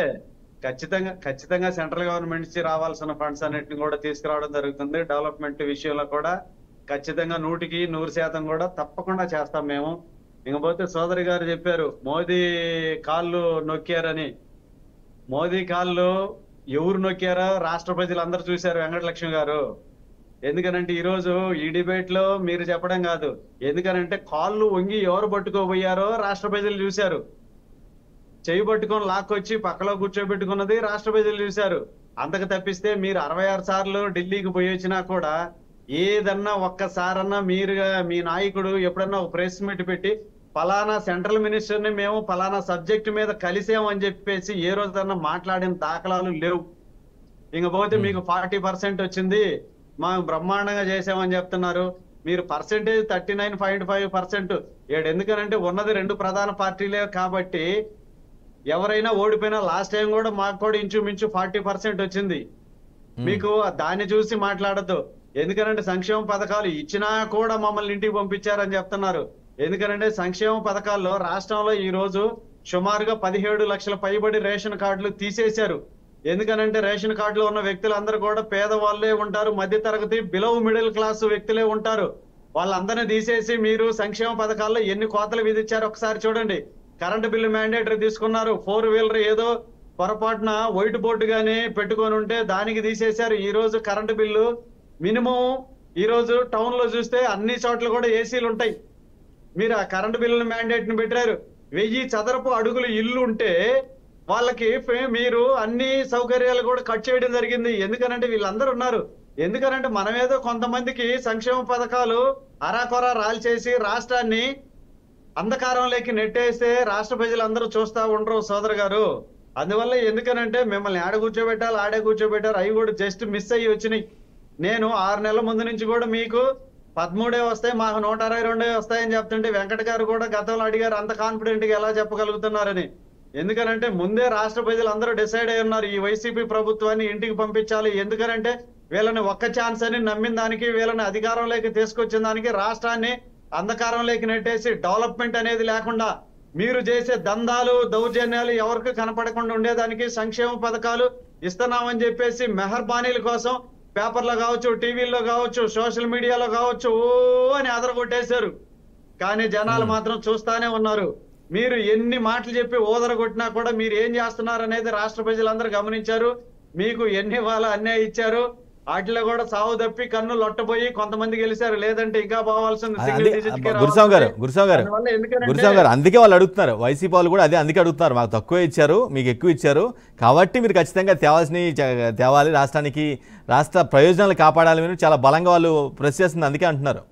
ఖచ్చితంగా సెంట్రల్ గవర్నమెంట్ నుంచి రావాల్సిన ఫండ్స్ అన్నిటిని కూడా తీసుకురావడం జరుగుతుంది. డెవలప్మెంట్ విషయంలో కూడా ఖచ్చితంగా 100% కూడా తప్పకుండా చేస్తాం మేము. ఇంకపోతే సోదరి గారు చెప్పారు మోదీ కాళ్ళు నొక్కారని. మోదీ కాళ్ళు ఎవరు నొక్కారో రాష్ట్ర ప్రజలందరూ చూశారు వెంకటలక్ష్మి గారు. ఎందుకనంటే ఈ రోజు ఈ డిబేట్ లో మీరు చెప్పడం కాదు, ఎందుకనంటే కాళ్ళు వంగి ఎవరు పట్టుకోబోయారో రాష్ట్ర ప్రజలు చూశారు. చెయ్యి పట్టుకొని లాక్కొచ్చి పక్కలో కూర్చోబెట్టుకున్నది రాష్ట్ర ప్రజలు చూశారు. అంతకు తప్పిస్తే మీరు 66 సార్లు ఢిల్లీకి పోయి వచ్చినా కూడా ఏదన్నా ఒక్కసారన్నా మీరుగా మీ నాయకుడు ఎప్పుడన్నా ఒక ప్రెస్ మీట్ పెట్టి ఫలానా సెంట్రల్ మినిస్టర్ ని మేము ఫలానా సబ్జెక్ట్ మీద కలిసామని చెప్పేసి ఏ రోజన్నా మాట్లాడిన దాఖలాలు లేవు. ఇంకపోతే మీకు 40% వచ్చింది, మాకు బ్రహ్మాండంగా చేసామని చెప్తున్నారు. మీరు పర్సెంటేజ్ 39.5%. ఎందుకనంటే ఉన్నది 2 ప్రధాన పార్టీలే కాబట్టి ఎవరైనా ఓడిపోయినా లాస్ట్ టైం కూడా మాకు కూడా ఇంచుమించు 40% వచ్చింది. మీకు దాన్ని చూసి మాట్లాడద్దు. ఎందుకనంటే సంక్షేమ పథకాలు ఇచ్చినా కూడా మమ్మల్ని ఇంటికి పంపించారని చెప్తున్నారు. ఎందుకనంటే సంక్షేమ పథకాల్లో రాష్ట్రంలో ఈ రోజు సుమారుగా 17 లక్షల పైబడి రేషన్ కార్డులు తీసేశారు. ఎందుకనంటే రేషన్ కార్డులో ఉన్న వ్యక్తులందరూ కూడా పేదవాళ్ళే ఉంటారు, మధ్యతరగతి బిలో మిడిల్ క్లాస్ వ్యక్తులే ఉంటారు. వాళ్ళందరినీ తీసేసి మీరు సంక్షేమ పథకాల్లో ఎన్ని కోతలు విధించారు ఒకసారి చూడండి. కరెంటు బిల్లు మ్యాండేటరీ తీసుకున్నారు. 4 వీలర్ ఏదో పొరపాటున వైట్ బోర్డు గానీ పెట్టుకొని ఉంటే దానికి తీసేశారు. ఈ రోజు కరెంటు బిల్లు మినిమం ఈ రోజు టౌన్ లో చూస్తే అన్ని చోట్ల కూడా ఏసీలు ఉంటాయి. మీరు ఆ కరెంటు బిల్లు మ్యాండేట్ ని పెట్టారు. 1000 చదరపు అడుగులు ఇల్లు ఉంటే వాళ్ళకి మీరు అన్ని సౌకర్యాలు కూడా కట్ చేయడం జరిగింది. ఎందుకనంటే వీళ్ళందరూ ఉన్నారు. ఎందుకనంటే మనమేదో కొంతమందికి సంక్షేమ పథకాలు అరాకొరా రాల్చేసి రాష్ట్రాన్ని అంధకారంలోకి నెట్టేస్తే రాష్ట్ర ప్రజలందరూ చూస్తా ఉండరు సోదరు గారు. అందువల్ల ఎందుకనంటే మిమ్మల్ని ఆడ కూర్చోబెట్టాలి, ఆడే కూర్చోబెట్టారు, అవి కూడా జస్ట్ మిస్ అయ్యి వచ్చినాయి. నేను 6 నెలల ముందు నుంచి కూడా మీకు 13 వస్తాయి, మాకు 122 వస్తాయని చెప్తుంటే వెంకట గారు కూడా గతంలో అడిగారు అంత కాన్ఫిడెంట్ గా ఎలా చెప్పగలుగుతున్నారని. ఎందుకనంటే ముందే రాష్ట్ర ప్రజలు అందరూ డిసైడ్ అయి ఉన్నారు ఈ వైసీపీ ప్రభుత్వాన్ని ఇంటికి పంపించాలి. ఎందుకనంటే వీళ్ళని ఒక్క ఛాన్స్ అని నమ్మిన దానికి, వీళ్ళని అధికారంలోకి తీసుకొచ్చిన దానికి, రాష్ట్రాన్ని అంధకారంలోకి నెట్టేసి డెవలప్మెంట్ అనేది లేకుండా మీరు చేసే దందాలు దౌర్జన్యాలు ఎవరికి కనపడకుండా ఉండేదానికి సంక్షేమ పథకాలు ఇస్తున్నామని చెప్పేసి మెహర్బానీల కోసం పేపర్లో కావచ్చు, టీవీల్లో కావచ్చు, సోషల్ మీడియాలో కావచ్చు అని అదరగొట్టేశారు. కానీ జనాలు మాత్రం చూస్తానే ఉన్నారు. మీరు ఎన్ని మాటలు చెప్పి ఓదరగొట్టినా కూడా మీరు ఏం చేస్తున్నారు అనేది రాష్ట్ర ప్రజలందరూ గమనించారు. మీకు ఎన్ని వాళ్ళ అన్యాయం ఇచ్చారు, వాటిలో కూడా సావు తప్పి కన్ను లొట్టబోయి కొంతమంది గెలిచారు. లేదంటే ఇంకా పోవాల్సింది గురుస్వామి గారు అందుకే వాళ్ళు అడుగుతున్నారు. వైసీపీ వాళ్ళు కూడా అందుకే అడుగుతున్నారు. మాకు తక్కువ ఇచ్చారు, మీకు ఎక్కువ ఇచ్చారు, కాబట్టి మీరు ఖచ్చితంగా తేవాలి, రాష్ట్రానికి రాష్ట్ర ప్రయోజనాలు కాపాడాలి, మీరు చాలా బలంగా వాళ్ళు ప్రెస్ చేస్తుంది. అందుకే అంటున్నారు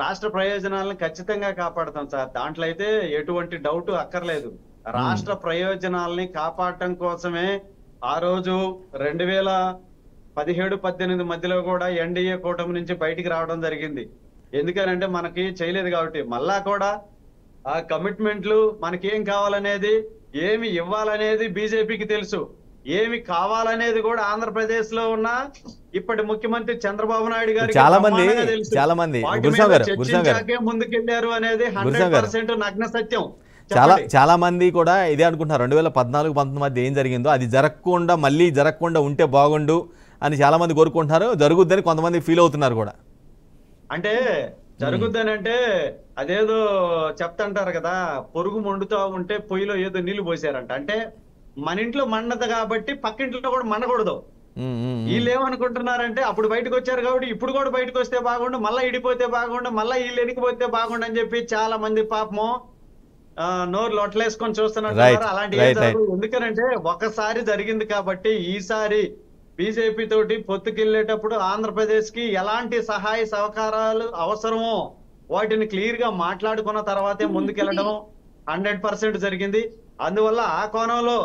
రాష్ట్ర ప్రయోజనాలను ఖచ్చితంగా కాపాడుతాం సార్. దాంట్లో అయితే ఎటువంటి డౌట్ అక్కర్లేదు. రాష్ట్ర ప్రయోజనాలని కాపాడటం కోసమే ఆ రోజు 2017-18 మధ్యలో కూడా ఎన్డీఏ కూటమి నుంచి బయటికి రావడం జరిగింది. ఎందుకనంటే మనకి చేయలేదు కాబట్టి మళ్ళా కూడా ఆ కమిట్మెంట్లు మనకేం కావాలనేది, ఏమి ఇవ్వాలనేది బీజేపీకి తెలుసు, ఏమి కావాలనేది కూడా ఆంధ్రప్రదేశ్ లో ఉన్న ఇప్పటి ముఖ్యమంత్రి చంద్రబాబు నాయుడు గారికి చాలా మంది ముందుకెళ్లారు అనేది 100% నగ్న సత్యం. చాలా మంది కూడా ఇదే అనుకుంటున్నారు. 2014-19 మధ్య ఏం జరిగిందో అది మళ్ళీ జరగకుండా ఉంటే బాగుండు అని చాలా మంది కోరుకుంటున్నారు. జరుగుద్దని కొంతమంది ఫీల్ అవుతున్నారు కూడా. అంటే జరుగుద్దని అంటే అదేదో చెప్తుంటారు కదా, పొరుగు మండుతూ ఉంటే పొయ్యిలో ఏదో నీళ్లు పోసారంట. అంటే మన ఇంట్లో మండదు కాబట్టి పక్కింట్లో కూడా మండకూడదు. వీళ్ళు ఏమనుకుంటున్నారంటే అప్పుడు బయటకు వచ్చారు కాబట్టి ఇప్పుడు కూడా బయటకు వస్తే బాగుండు, మళ్ళీ ఇడిపోతే బాగుండు, మళ్ళీ వీళ్ళు ఎనికిపోతే బాగుండు అని చెప్పి చాలా మంది పాపము నోరు లొట్టలేసుకొని చూస్తున్నారు. అలాంటి ఎందుకనంటే ఒకసారి జరిగింది కాబట్టి ఈసారి బీజేపీ తోటి పొత్తుకెళ్లేటప్పుడు ఆంధ్రప్రదేశ్ కి ఎలాంటి సహాయ సహకారాలు అవసరమో వాటిని క్లియర్ గా మాట్లాడుకున్న తర్వాతే ముందుకెళ్లడం 100% జరిగింది. అందువల్ల ఆ కోణంలో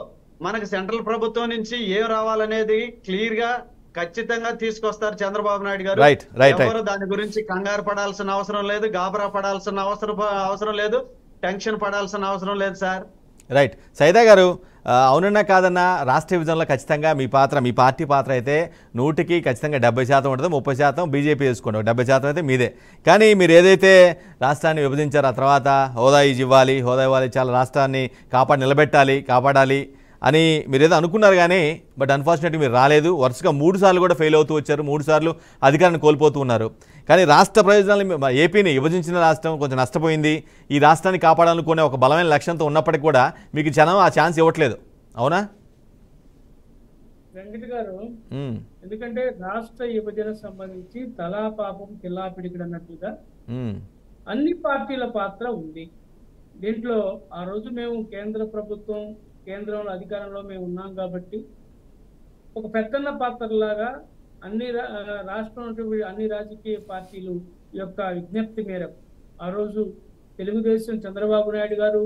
మనకు సెంట్రల్ ప్రభుత్వం నుంచి ఏం రావాలనేది క్లియర్ గా ఖచ్చితంగా తీసుకొస్తారు చంద్రబాబు నాయుడు గారు. ఎవరు దాని గురించి కంగారు పడాల్సిన అవసరం లేదు, గాబరా పడాల్సిన అవసరం లేదు, టెన్షన్ పడాల్సిన అవసరం లేదు సార్. రైట్. సైదా గారు, అవునన్నా కాదన్నా రాష్ట్ర విభజనలో ఖచ్చితంగా మీ పార్టీ పాత్ర అయితే 100కి ఖచ్చితంగా 70% ఉంటుంది, 30% బీజేపీ చేసుకోండి, 70% అయితే మీదే. కానీ మీరు ఏదైతే రాష్ట్రాన్ని విభజించారో ఆ తర్వాత హోదా ఇవ్వాలి, చాలా రాష్ట్రాన్ని కాపాడాలి అని మీరు ఏదో అనుకున్నారు. కానీ బట్ అన్ఫార్చునేట్గా మీరు రాలేదు. వరుసగా 3 సార్లు కూడా ఫెయిల్ అవుతూ వచ్చారు, 3 సార్లు అధికారాన్ని కోల్పోతూ ఉన్నారు. కానీ రాష్ట్ర ప్రయోజనాలు ఏపీని విభజించిన రాష్ట్రం కొంచెం నష్టపోయింది. ఈ రాష్ట్రాన్ని కాపాడాలనుకునే ఒక బలమైన లక్ష్యంతో ఉన్నప్పటికీ కూడా మీకు జనం ఆ ఛాన్స్ ఇవ్వట్లేదు. అవునా వెంకట గారు? ఎందుకంటే రాష్ట్ర విభజన సంబంధించి తలా పాపం కిల్లా పిడికిడు అన్నట్టుగా అన్ని పార్టీల పాత్ర ఉంది దీంట్లో. ఆ రోజు మేము కేంద్రంలో అధికారంలో మేము ఉన్నాం కాబట్టి ఒక పెద్దన్న పాత్రలాగా రాష్ట్రంలో అన్ని రాజకీయ పార్టీలు యొక్క విజ్ఞప్తి మేరకు ఆ రోజు తెలుగుదేశం చంద్రబాబు నాయుడు గారు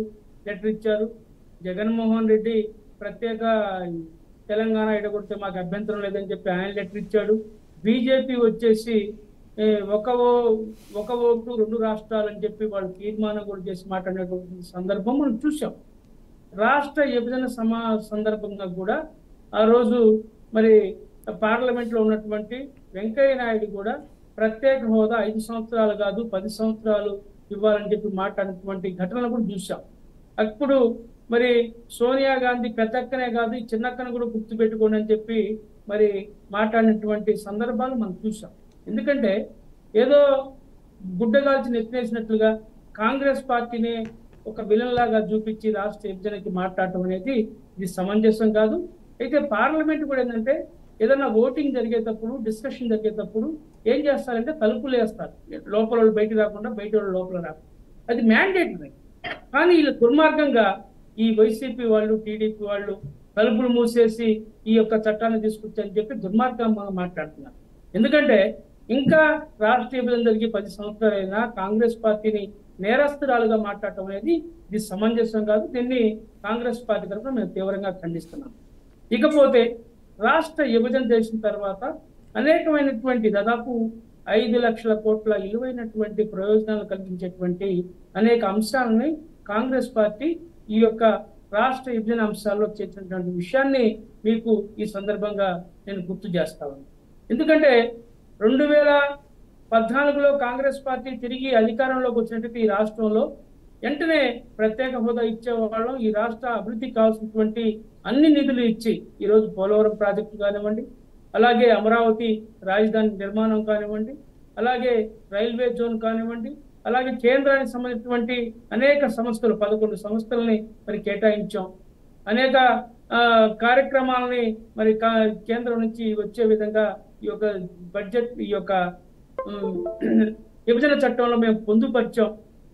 లెటర్ ఇచ్చారు. జగన్మోహన్ రెడ్డి ప్రత్యేక తెలంగాణ ఎడగొడితే మాకు అభ్యంతరం లేదని చెప్పి ఆయన లెటర్ ఇచ్చాడు. బీజేపీ వచ్చేసి ఒక ఓటు 2 రాష్ట్రాలు అని చెప్పి వాళ్ళు తీర్మానం కూడా చేసి మాట్లాడినటువంటి సందర్భం మనం చూసాం. రాష్ట్ర విభజన సందర్భంగా కూడా ఆ రోజు మరి పార్లమెంట్ లో ఉన్నటువంటి వెంకయ్య నాయుడు కూడా ప్రత్యేక హోదా 5 సంవత్సరాలు కాదు 10 సంవత్సరాలు ఇవ్వాలని చెప్పి మాట్లాడినటువంటి ఘటనలు కూడా చూసాం. అప్పుడు మరి సోనియా గాంధీ పెద్దక్కనే కాదు ఈ చిన్నక్కను కూడా గుర్తుపెట్టుకోండి అని చెప్పి మరి మాట్లాడినటువంటి సందర్భాలు మనం చూసాం. ఎందుకంటే ఏదో గుడ్డగాల్చి నెత్తినేసినట్లుగా కాంగ్రెస్ పార్టీని ఒక విలన్ లాగా చూపించి రాష్ట్ర విభజనకి మాట్లాడటం అనేది ఇది సమంజసం కాదు. అయితే పార్లమెంట్ కూడా ఏంటంటే ఏదైనా ఓటింగ్ జరిగేటప్పుడు డిస్కషన్ జరిగేటప్పుడు ఏం చేస్తారంటే తలుపులు వేస్తారు, లోపల వాళ్ళు బయట రాకుండా బయట వాళ్ళు లోపల రాకుండా. అది మ్యాండేటరీ. కానీ వీళ్ళు దుర్మార్గంగా ఈ వైసీపీ వాళ్ళు టీడీపీ వాళ్ళు తలుపులు మూసేసి ఈ యొక్క చట్టాన్ని తీసుకొచ్చారని చెప్పి దుర్మార్గంగా మాట్లాడుతున్నారు. ఎందుకంటే ఇంకా రాష్ట్ర విభజన జరిగి 10 సంవత్సరాలైనా కాంగ్రెస్ పార్టీని నేరస్తురాలుగా మాట్లాడటం అనేది ఇది సమంజసం కాదు. దీన్ని కాంగ్రెస్ పార్టీ తరఫున మేము తీవ్రంగా ఖండిస్తున్నాం. ఇకపోతే రాష్ట్ర విభజన చేసిన తర్వాత అనేకమైనటువంటి దాదాపు 5 లక్షల కోట్ల విలువైనటువంటి ప్రయోజనాలు కలిగించేటువంటి అనేక అంశాలని కాంగ్రెస్ పార్టీ ఈ యొక్క రాష్ట్ర విభజన అంశాల్లో చేర్చినటువంటి విషయాన్ని మీకు ఈ సందర్భంగా నేను గుర్తు చేస్తాను. ఎందుకంటే 2014లో కాంగ్రెస్ పార్టీ తిరిగి అధికారంలోకి వచ్చినట్టు ఈ రాష్ట్రంలో వెంటనే ప్రత్యేక హోదా ఇచ్చేవాళ్ళం. ఈ రాష్ట్ర అభివృద్ధికి కావాల్సినటువంటి అన్ని నిధులు ఇచ్చి ఈరోజు పోలవరం ప్రాజెక్టు కానివ్వండి, అలాగే అమరావతి రాజధాని నిర్మాణం కానివ్వండి, అలాగే రైల్వే జోన్ కానివ్వండి, అలాగే కేంద్రానికి సంబంధించినటువంటి అనేక సంస్థలు 11 సంస్థలని మరి కేటాయించాం. అనేక కార్యక్రమాలని మరి కేంద్రం నుంచి వచ్చే విధంగా ఈ యొక్క బడ్జెట్ ఈ యొక్క విభజన చట్టంలో మేము పొందుపరిచాం.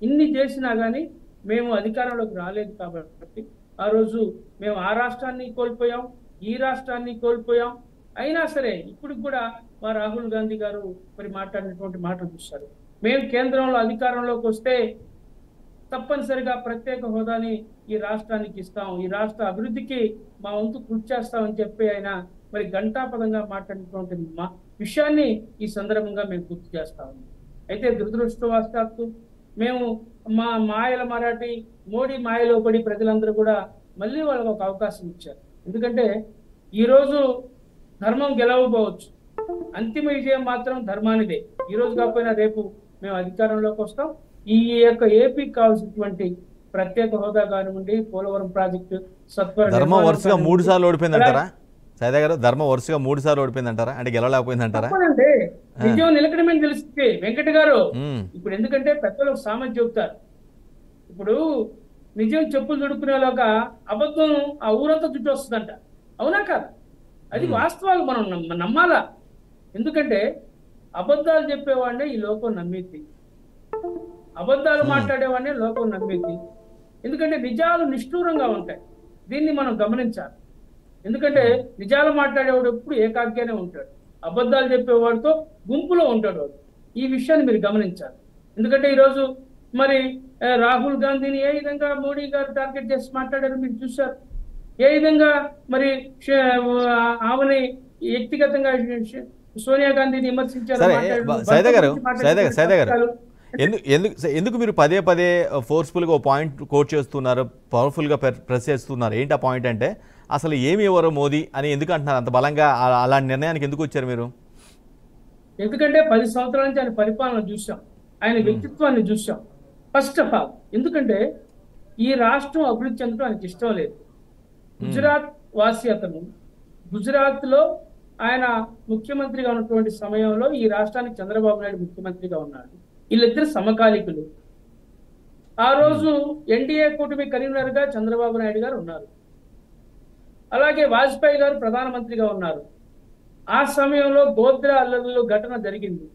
ఇన్ని చేసినా కానీ మేము అధికారంలోకి రాలేదు కాబట్టి ఆ రోజు మేము ఆ రాష్ట్రాన్ని కోల్పోయాం, ఈ రాష్ట్రాన్ని కోల్పోయాం. అయినా సరే ఇప్పుడు కూడా మా రాహుల్ గాంధీ గారు మరి మాట్లాడినటువంటి మాటలు చూస్తారు. మేము కేంద్రంలో అధికారంలోకి వస్తే తప్పనిసరిగా ప్రత్యేక హోదాని ఈ రాష్ట్రానికి ఇస్తాం, ఈ రాష్ట్ర అభివృద్ధికి మా వంతు కృషి చేస్తామని చెప్పి ఆయన మరి గంటాపదంగా మాట్లాడినటువంటి మా విషయాన్ని ఈ సందర్భంగా మేము గుర్తు చేస్తాము. అయితే దురదృష్టవశాత్తు మేము మా మాయల మరాఠీ మోడీ మాయలో పడి ప్రజలందరూ కూడా మళ్ళీ వాళ్ళకి ఒక అవకాశం ఇచ్చారు. ఎందుకంటే ఈరోజు ధర్మం గెలవకపోవచ్చు, అంతిమ విజయం మాత్రం ధర్మానిదే. ఈ రోజు కాకపోయినా రేపు మేము అధికారంలోకి వస్తాం. ఈ యొక్క ఏపీకి కావాల్సినటువంటి ప్రత్యేక హోదా కానివ్వండి, పోలవరం ప్రాజెక్టు సత్వర ధర్మం వరుసగా 3 సార్లు ఓడిపోయిందంటారా సైదా గారు? ధర్మం వరుసగా 3 సార్లు ఓడిపోయిందంటారా? అంటే గెలవలేకపోయిందంటారా? నిజం నిలకడమే తెలిస్తే వెంకట గారు ఇప్పుడు ఎందుకంటే పెద్దలు సామెత చెబుతారు. ఇప్పుడు నిజం చెప్పులు చుడుకునేలాగా అబద్ధం ఆ ఊరంతా చుట్టూ వస్తుందంట. అవునా కాదు? అది వాస్తవాలు మనం నమ్మాలా. ఎందుకంటే అబద్ధాలు చెప్పేవాడినే ఈ లోకం నమ్మిద్ది, అబద్ధాలు మాట్లాడేవాడినే లోకం నమ్మిద్ది. ఎందుకంటే నిజాలు నిష్ఠూరంగా ఉంటాయి, దీన్ని మనం గమనించాలి. ఎందుకంటే నిజాలు మాట్లాడేవాడు ఎప్పుడు ఏకాగ్యానే ఉంటాడు, అబద్ధాలు చెప్పేవాడితో గుంపులో ఉంటాడు వాడు. ఈ విషయాన్ని మీరు గమనించాలి. ఎందుకంటే ఈరోజు మరి రాహుల్ గాంధీని ఏ విధంగా మోడీ గారు టార్గెట్ చేసి మాట్లాడారు మీరు చూశారు. ఏ విధంగా మరి ఆమెని వ్యక్తిగతంగా సోనియా గాంధీని విమర్శించారు. ఎందుకు మీరు పదే పదే ఫోర్స్ఫుల్గా ఓ పాయింట్ కోట్ చేస్తున్నారు, పవర్ఫుల్గా ప్రెస్ చేస్తున్నారు? ఏంటి ఆ పాయింట్ అంటే అసలు ఏమి ఇవ్వరు మోదీ అని ఎందుకు అంటున్నారు? అంత బలంగా అలాంటి నిర్ణయానికి ఎందుకు వచ్చారు మీరు? ఎందుకంటే 10 సంవత్సరాల నుంచి ఆయన పరిపాలన చూసాం, ఆయన వ్యక్తిత్వాన్ని చూసాం. ఫస్ట్ ఆఫ్ ఆల్ ఎందుకంటే ఈ రాష్ట్రం అభివృద్ధి చెందడం ఆయనకి ఇష్టం లేదు. గుజరాత్ వాసి అతను. గుజరాత్ లో ఆయన ముఖ్యమంత్రిగా ఉన్నటువంటి సమయంలో ఈ రాష్ట్రానికి చంద్రబాబు నాయుడు ముఖ్యమంత్రిగా ఉన్నాడు. వీళ్ళిద్దరు సమకాలికులు. ఆ రోజు ఎన్డీఏ కూటమి కన్వీనర్ గా చంద్రబాబు నాయుడు గారు ఉన్నారు, అలాగే వాజ్పేయి గారు ప్రధానమంత్రిగా ఉన్నారు. ఆ సమయంలో గోద్రా అల్లర్లు ఘటన జరిగింది.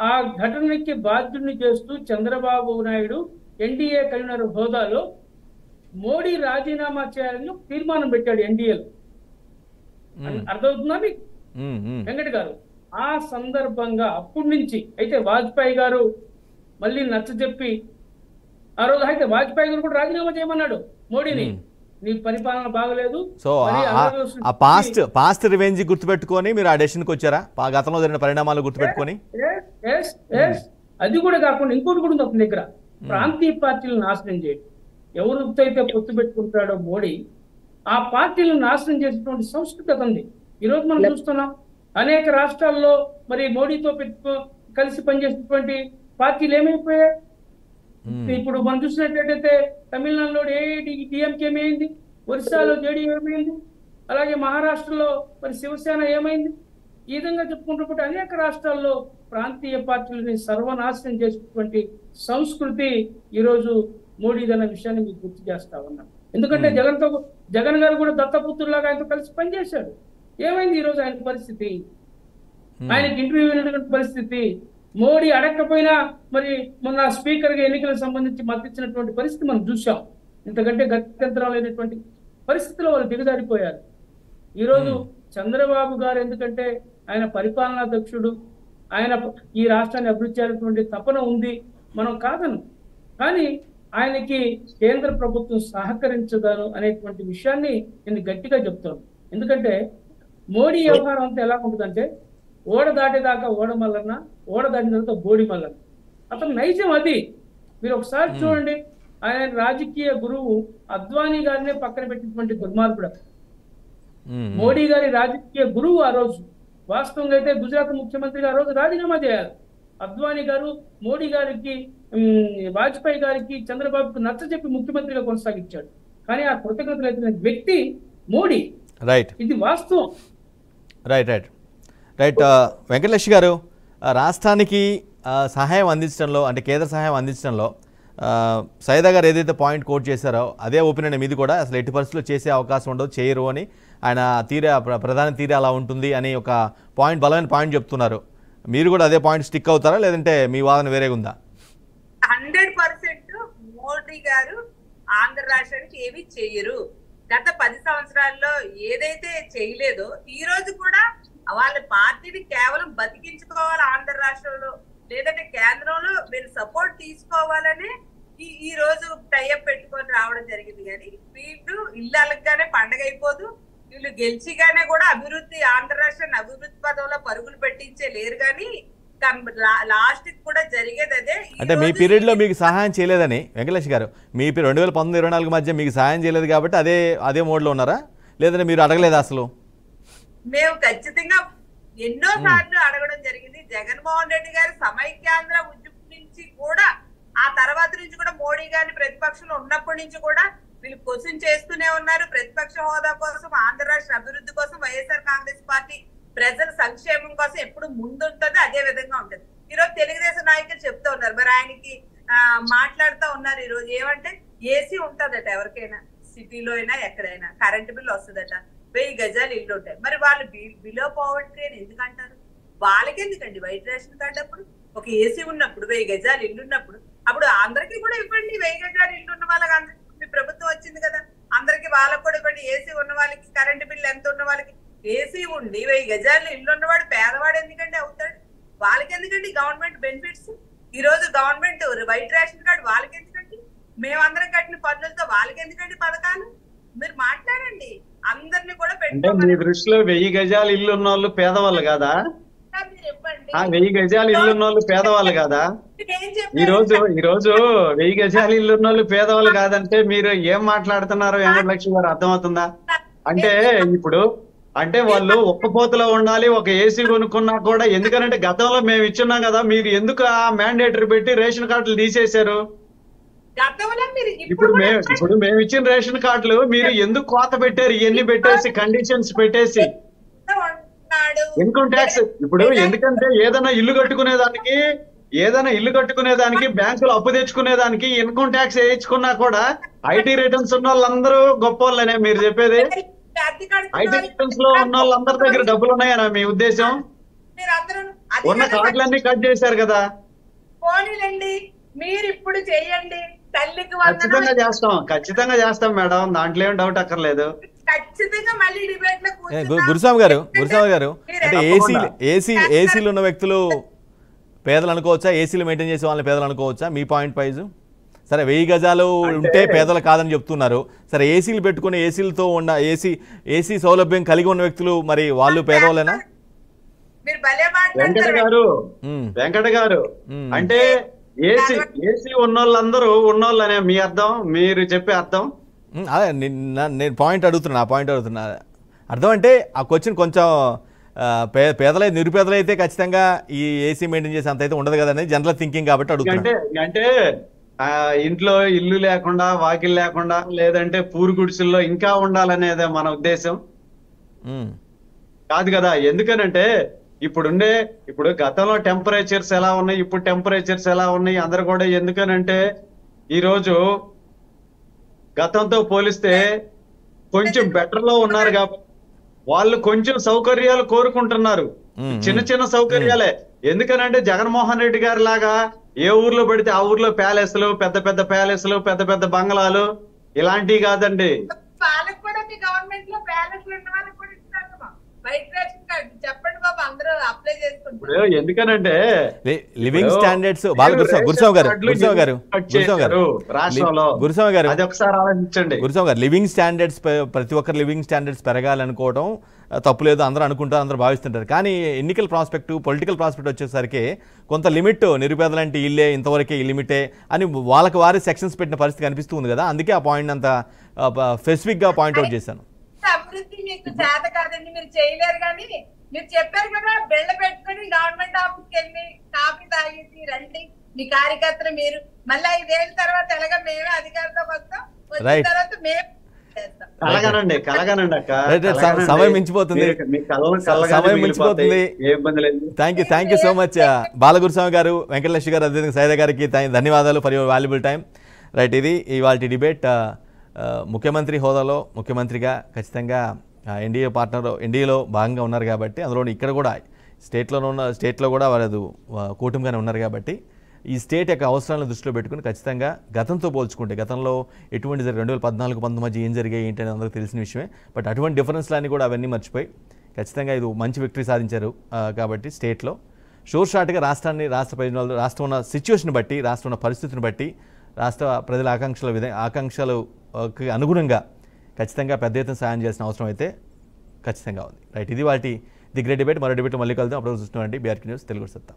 ఆ ఘటనకి బాధ్యుడిని చేస్తూ చంద్రబాబు నాయుడు ఎన్డీఏ కన్వీనర్ హోదాలో మోడీ రాజీనామా చేయాలని తీర్మానం పెట్టాడు ఎన్డీఏలో. అర్థమవుతుందా మీకు వెంకట గారు? ఆ సందర్భంగా అప్పటి నుంచి అయితే వాజ్పేయి గారు మళ్ళీ నచ్చజెప్పి ఆ రోజు అయితే వాజ్పేయి గారు కూడా రాజీనామా చేయమన్నాడు మోడీని, నీ పరిపాలన బాగలేదు. సో మరి అల్లర్లు ఆ పాస్ట్ రివెంజ్ గుర్తుపెట్టుకొని మీరు ఆ డెసిషన్కి వచ్చారా? గతంలో జరిగిన పరిణామాలు గుర్తుపెట్టుకొని? అది కూడా కాకుండా ఇంకోటి కూడా ఉంది అతని దగ్గర, ప్రాంతీయ పార్టీలను నాశనం చేయడం. ఎవరితో అయితే పొత్తు పెట్టుకుంటాడో మోడీ, ఆ పార్టీలను నాశనం చేసేటువంటి సంస్కృతి అతనిది. ఈరోజు మనం చూస్తున్నాం అనేక రాష్ట్రాల్లో మరి మోడీతో కలిసి పనిచేసేటువంటి పార్టీలు ఏమైపోయాయి. ఇప్పుడు మనం చూసినట్లయితే తమిళనాడులో డిఎంకే ఏమైంది, ఒరిస్సాలో జేడీయూ ఏమైంది, అలాగే మహారాష్ట్రలో మరి శివసేన ఏమైంది. ఈ విధంగా చెప్పుకుంటూ అనేక రాష్ట్రాల్లో ప్రాంతీయ పార్టీలని సర్వనాశనం చేసేటువంటి సంస్కృతి ఈరోజు మోడీదన్న విషయాన్ని మీకు గుర్తు చేస్తా ఉన్నాం. ఎందుకంటే జగన్ గారు కూడా దత్తపుత్రులాగా ఆయనతో కలిసి పనిచేశాడు. ఏమైంది ఈరోజు ఆయన పరిస్థితి? ఆయనకి ఇంటర్వ్యూ అయినటువంటి పరిస్థితి. మోడీ అడగకపోయినా మరి మొన్న స్పీకర్ గా ఎన్నికలకు సంబంధించి మద్దతిచ్చినటువంటి పరిస్థితి మనం చూసాం. ఇంతకంటే గత్యంతరం లేనటువంటి పరిస్థితిలో వాళ్ళు దిగజారిపోయారు. ఈరోజు చంద్రబాబు గారు ఎందుకంటే ఆయన పరిపాలనా దక్షుడు, ఆయన ఈ రాష్ట్రాన్ని అభివృద్ధి చేయాలన్నటువంటి తపన ఉంది, మనం కాదను. కానీ ఆయనకి కేంద్ర ప్రభుత్వం సహకరించదాను అనేటువంటి విషయాన్ని నేను గట్టిగా చెప్తాను. ఎందుకంటే మోడీ వ్యవహారం అంతా ఎలా ఉంటుందంటే, ఓడ దాటేదాకా ఓడ మల్లన్న, ఓడ దాటిన తర్వాత బోడి మల్లన్న. అతను నైజం అది. మీరు ఒకసారి చూడండి, ఆయన రాజకీయ గురువు అద్వానీ గారినే పక్కన పెట్టినటువంటి దుర్మార్గుడు. మోడీ గారి రాజకీయ గురువు ఆ రోజు. వాస్తవంగా అయితే గుజరాత్ ముఖ్యమంత్రిగా ఆ రోజు రాజీనామా చేయాలి. అద్వానీ గారు మోడీ గారికి, వాజ్పేయి గారికి, చంద్రబాబుకు నచ్చ చెప్పి ముఖ్యమంత్రిగా కొనసాగించాడు. కానీ ఆ కృతజ్ఞతలు అయితే వ్యక్తి మోడీ. రైట్, ఇది వాస్తవం. రైట్ రైట్ రైట్ వెంకటలక్ష్మి గారు, రాష్ట్రానికి సహాయం అందించడంలో, అంటే కేంద్ర సహాయం అందించడంలో సైదా గారు ఏదైతే పాయింట్ కోట్ చేశారో అదే ఒపీనియన్ మీది కూడా, అసలు ఎట్టి పరిస్థితుల్లో చేసే అవకాశం ఉండదు, చేయరు అని ఆయన ప్రధాని తీరే అలా ఉంటుంది అని ఒక పాయింట్, బలమైన పాయింట్ చెప్తున్నారు. మీరు కూడా అదే పాయింట్ స్టిక్ అవుతారా, లేదంటే మీ వాదన వేరేగా ఉందా? 100% మోడీ గారు ఆంధ్ర రాష్ట్రానికి ఏమీ చెయ్యరు. గత 10 సంవత్సరాల్లో ఏదైతే చేయలేదో ఈ రోజు కూడా వాళ్ళ పార్టీని కేవలం బతికించుకోవాలి ఆంధ్ర రాష్ట్రంలో, లేదంటే కేంద్రంలో వీళ్ళు సపోర్ట్ తీసుకోవాలని ఈ రోజు టైఅప్ పెట్టుకొని రావడం జరిగింది. కానీ వీళ్ళు ఇల్లు అలగ్గానే పండగ అయిపోదు, వీళ్ళు గెలిచిగానే కూడా అభివృద్ధి, ఆంధ్ర రాష్ట్రాన్ని అభివృద్ధి పదంలో పరుగులు పెట్టించే లేరు. కానీ లాస్ట్ కూడా జరిగేది అదే. అంటే మీ పీరియడ్ లో మీకు సహాయం చేయలేదని వెంకటేష్ గారు, మీ 2019-24 మధ్య మీకు సహాయం చేయలేదు కాబట్టి అదే మోడ్ లో ఉన్నారా, లేదంటే మీరు అడగలేదు అసలు? మేము ఖచ్చితంగా ఎన్నో సార్లు అడగడం జరిగింది. జగన్మోహన్ రెడ్డి గారి సమైక్యాంధ్ర ఉద్యమం నుంచి కూడా, ఆ తర్వాత నుంచి కూడా మోడీ గారిని ప్రతిపక్షంలో ఉన్నప్పటి నుంచి కూడా వీళ్ళు క్వశ్చన్ చేస్తూనే ఉన్నారు. ప్రతిపక్ష హోదా కోసం, ఆంధ్ర రాష్ట్ర అభివృద్ధి కోసం వైఎస్ఆర్ కాంగ్రెస్ పార్టీ ప్రజల సంక్షేమం కోసం ఎప్పుడు ముందుంటుంది, అదే విధంగా ఉంటుంది. ఈరోజు తెలుగుదేశం నాయకులు చెప్తూ ఉన్నారు, మరి ఆయనకి మాట్లాడుతూ ఉన్నారు ఈరోజు ఏమంటే, ఏసీ ఉంటుందట ఎవరికైనా, సిటీలో అయినా ఎక్కడైనా కరెంట్ బిల్ వస్తుందట, 1000 గజాలు ఇల్లు ఉంటాయి. మరి వాళ్ళు బిలో పవర్టీ అని ఎందుకంటారు? వాళ్ళకెందుకండి వైట్ రేషన్ కార్డు? అప్పుడు ఒక ఏసీ ఉన్నప్పుడు, 1000 గజాలు ఇల్లు ఉన్నప్పుడు, అప్పుడు అందరికీ కూడా ఇవ్వండి. 1000 గజాలు ఇల్లు ఉన్న వాళ్ళకి అందరికి మీ ప్రభుత్వం వచ్చింది కదా, అందరికి వాళ్ళకి కూడా ఇవ్వండి. ఏసీ ఉన్న వాళ్ళకి, కరెంట్ బిల్ ఎంత ఉన్న వాళ్ళకి. ఏసీ ఉండి 1000 గజాలు ఇల్లు ఉన్నవాడు పేదవాడు ఎందుకండి అవుతాడు? వాళ్ళకి ఎందుకండి గవర్నమెంట్ బెనిఫిట్స్? ఈ రోజు గవర్నమెంట్ వైట్ రేషన్ కార్డు వాళ్ళకి ఎందుకండి? మేమందరం కట్టిన పన్నులతో వాళ్ళకి ఎందుకండి పథకాలు? మీరు మాట్లాడండి, అందరినీ కూడా పెట్టుకోండి. మీ దృష్టిలో 1000 గజాలు ఇల్లు ఉన్న వాళ్ళు పేదవాళ్ళు కాదా? 1000 గజాలు ఇల్లు ఉన్న వాళ్ళు పేదవాళ్ళు కాదా? ఈ రోజు 1000 గజాలు ఇల్లు ఉన్న వాళ్ళు పేదవాళ్ళు కాదంటే మీరు ఏం మాట్లాడుతున్నారో వెంకటలక్ష్మి గారు అర్థమవుతుందా? అంటే ఇప్పుడు అంటే వాళ్ళు ఒక్కపోతలో ఉండాలి, ఒక ఏసీ కొనుక్కున్నా కూడా. ఎందుకనంటే గతంలో మేము ఇచ్చున్నాం కదా, మీరు ఎందుకు ఆ మ్యాండేటరీ పెట్టి రేషన్ కార్డులు తీసేశారు? ఇప్పుడు మేము ఇచ్చిన రేషన్ కార్డులు మీరు ఎందుకు కోత పెట్టారు? ఇవన్నీ పెట్టేసి, కండిషన్స్ పెట్టేసి, ఇన్కమ్ ట్యాక్స్. ఇప్పుడు ఎందుకంటే ఏదైనా ఇల్లు కట్టుకునేదానికి బ్యాంకులు అప్పు తెచ్చుకునేదానికి ఇన్కమ్ ట్యాక్స్ వేయించుకున్నా కూడా ఐటీ రిటర్న్స్ ఉన్న వాళ్ళందరూ గొప్ప వాళ్ళనే మీరు చెప్పేది? ఐటీ రిటర్న్స్ లో ఉన్న వాళ్ళందరి దగ్గర డబ్బులు ఉన్నాయనా మీ ఉద్దేశం? ఉన్న కార్డులన్నీ కట్ చేశారు కదా. మీరు ఇప్పుడు చేయండి, తల్లికి ఖచ్చితంగా చేస్తాం మేడం, దాంట్లో ఏం డౌట్ అక్కర్లేదు. గురుస్వామి గారు అంటే ఏసీలు ఉన్న వ్యక్తులు పేదలు అనుకోవచ్చా? ఏసీలు మెయింటైన్ చేసే వాళ్ళని పేదలు అనుకోవచ్చా మీ పాయింట్ వైజ్? సరే 1000 గజాలు ఉంటే పేదలు కాదని చెప్తున్నారు. సరే ఏసీలు పెట్టుకుని ఏసీలతో ఉన్న ఏసీ సౌలభ్యం కలిగి ఉన్న వ్యక్తులు మరి వాళ్ళు పేదవాళ్ళేనా? మీరు భలే వెంకట గారు అంటే ఏసీ ఉన్నోళ్ళందరూ ఉన్నోళ్ళనే మీ అర్థం, మీరు చెప్పే అర్థం? అదే నేను పాయింట్ అడుగుతున్నా. అర్థం అంటే ఆ క్వశ్చన్ కొంచెం నిరుపేదలు అయితే ఖచ్చితంగా ఈ ఏసీ మెయింటైన్ చేసే అంత అయితే ఉండదు కదా అనేది జనరల్ థింకింగ్ కాబట్టి అడుగుతున్నా. అంటే ఇంట్లో ఇల్లు లేకుండా వాకిల్ లేకుండా లేదంటే పూరు గుడిసెల్లో ఇంకా ఉండాలనేదే మన ఉద్దేశం కాదు కదా. ఎందుకనంటే ఇప్పుడు గతంలో టెంపరేచర్స్ ఎలా ఉన్నాయి, ఇప్పుడు టెంపరేచర్స్ ఎలా ఉన్నాయి అందరు కూడా ఎందుకనంటే ఈరోజు గతంతో పోలిస్తే కొంచెం బెటర్ లో ఉన్నారు కాబట్టి వాళ్ళు కొంచెం సౌకర్యాలు కోరుకుంటున్నారు, చిన్న చిన్న సౌకర్యాలే. ఎందుకనంటే జగన్మోహన్ రెడ్డి గారి లాగా ఏ ఊర్లో పడితే ఆ ఊర్లో ప్యాలెస్లు, పెద్ద పెద్ద ప్యాలెస్లు, పెద్ద పెద్ద బంగ్లాలు ఇలాంటివి కాదండి. వాళ్ళకి కూడా మీ గవర్నమెంట్ లో ప్యాలెస్లు ఉన్న వాళ్ళకి కూడా ఇస్తారమ్మా వైట్ రేషన్ కార్డు. చెప్పండి బాబు, అందరూ అప్లై చేసుకుంటారు. ఎందుకనంటే లివింగ్ స్టాండర్డ్స్ గురుస్వామి గారు ఒకసారి ఆలోచించండి. గురుస్వామి గారు లివింగ్ స్టాండర్డ్స్ ప్రతి ఒక్కరు లివింగ్ స్టాండర్డ్స్ పెరగాలనుకోవడం తప్పులేదు, అందరూ అనుకుంటారు, అందరూ భావిస్తుంటారు. కానీ ఎన్నికల ప్రాస్పెక్టు, పొలిటికల్ ప్రాస్పెక్ట్ వచ్చేసరికి కొంత లిమిట్, నిరుపేదలంటే ఇల్లే ఇంతవరకే ఈ లిమిటే అని వాళ్ళకి వారి సెక్షన్స్ పెట్టిన పరిస్థితి కనిపిస్తుంది కదా. అందుకే ఆ పాయింట్ అంత స్పెసిఫిక్ గా పాయింట్అవుట్ చేశాను. అభివృద్ధి మీకు చేత కాదండి, మీరు చేయలేరు. కానీ మీరు చెప్పారు కదా, బిళ్ళ పెట్టుకుని గవర్నమెంట్ ఆఫీస్కి వెళ్ళి కాఫీ తాగేసి రండి మీ కార్యకర్తలు. మీరు మళ్ళీ 5 ఏళ్ళ తర్వాత ఎలాగ మేమే అధికారంలోకి వస్తాం, వచ్చిన తర్వాత మేము కలగనండి అక్క. సమయం మించిపోతుంది. Thank you so much Balaguruswamy గారు, వెంకటలక్ష్మి గారు, అదేవిధంగా సైదా గారికి ధన్యవాదాలు for your valuable time. Right, ఇది ఇవాళ డిబేట్. ముఖ్యమంత్రి హోదాలో ముఖ్యమంత్రిగా ఖచ్చితంగా ఎన్డీఏ పార్ట్నర్, ఎన్డీఏలో భాగంగా ఉన్నారు కాబట్టి, అందులో ఇక్కడ కూడా స్టేట్లో కూడా వాళ్ళు కూటమిగానే ఉన్నారు కాబట్టి ఈ స్టేట్ యొక్క అవసరాలను దృష్టిలో పెట్టుకుని ఖచ్చితంగా గతంతో పోల్చుకుంటే గతంలో ఎటువంటి 2014-19 మధ్య ఏం జరిగాయి ఏంటి అని అందరికీ తెలిసిన విషయమే. బట్ అటువంటి డిఫరెన్స్లన్నీ కూడా అవన్నీ మర్చిపోయి ఖచ్చితంగా ఇది మంచి విక్టరీ సాధించారు. కాబట్టి స్టేట్లో షార్ట్గా రాష్ట్ర ప్రయోజనాలు, రాష్ట్రం ఉన్న సిచ్యువేషన్ బట్టి, రాష్ట్రం ఉన్న పరిస్థితిని బట్టి, రాష్ట్ర ప్రజల ఆకాంక్షలకు అనుగుణంగా ఖచ్చితంగా పెద్ద ఎత్తున సాయం చేయాల్సిన అవసరం అయితే ఖచ్చితంగా ఉంది. రైట్, ఇది వాటి ది గ్రేట్ డిబేట్. మరో డిబేట్ మళ్ళీ కలుద్దాం. అప్పుడు చూస్తున్నామండి బీఆర్కే న్యూస్ తెలుగు సత్తా.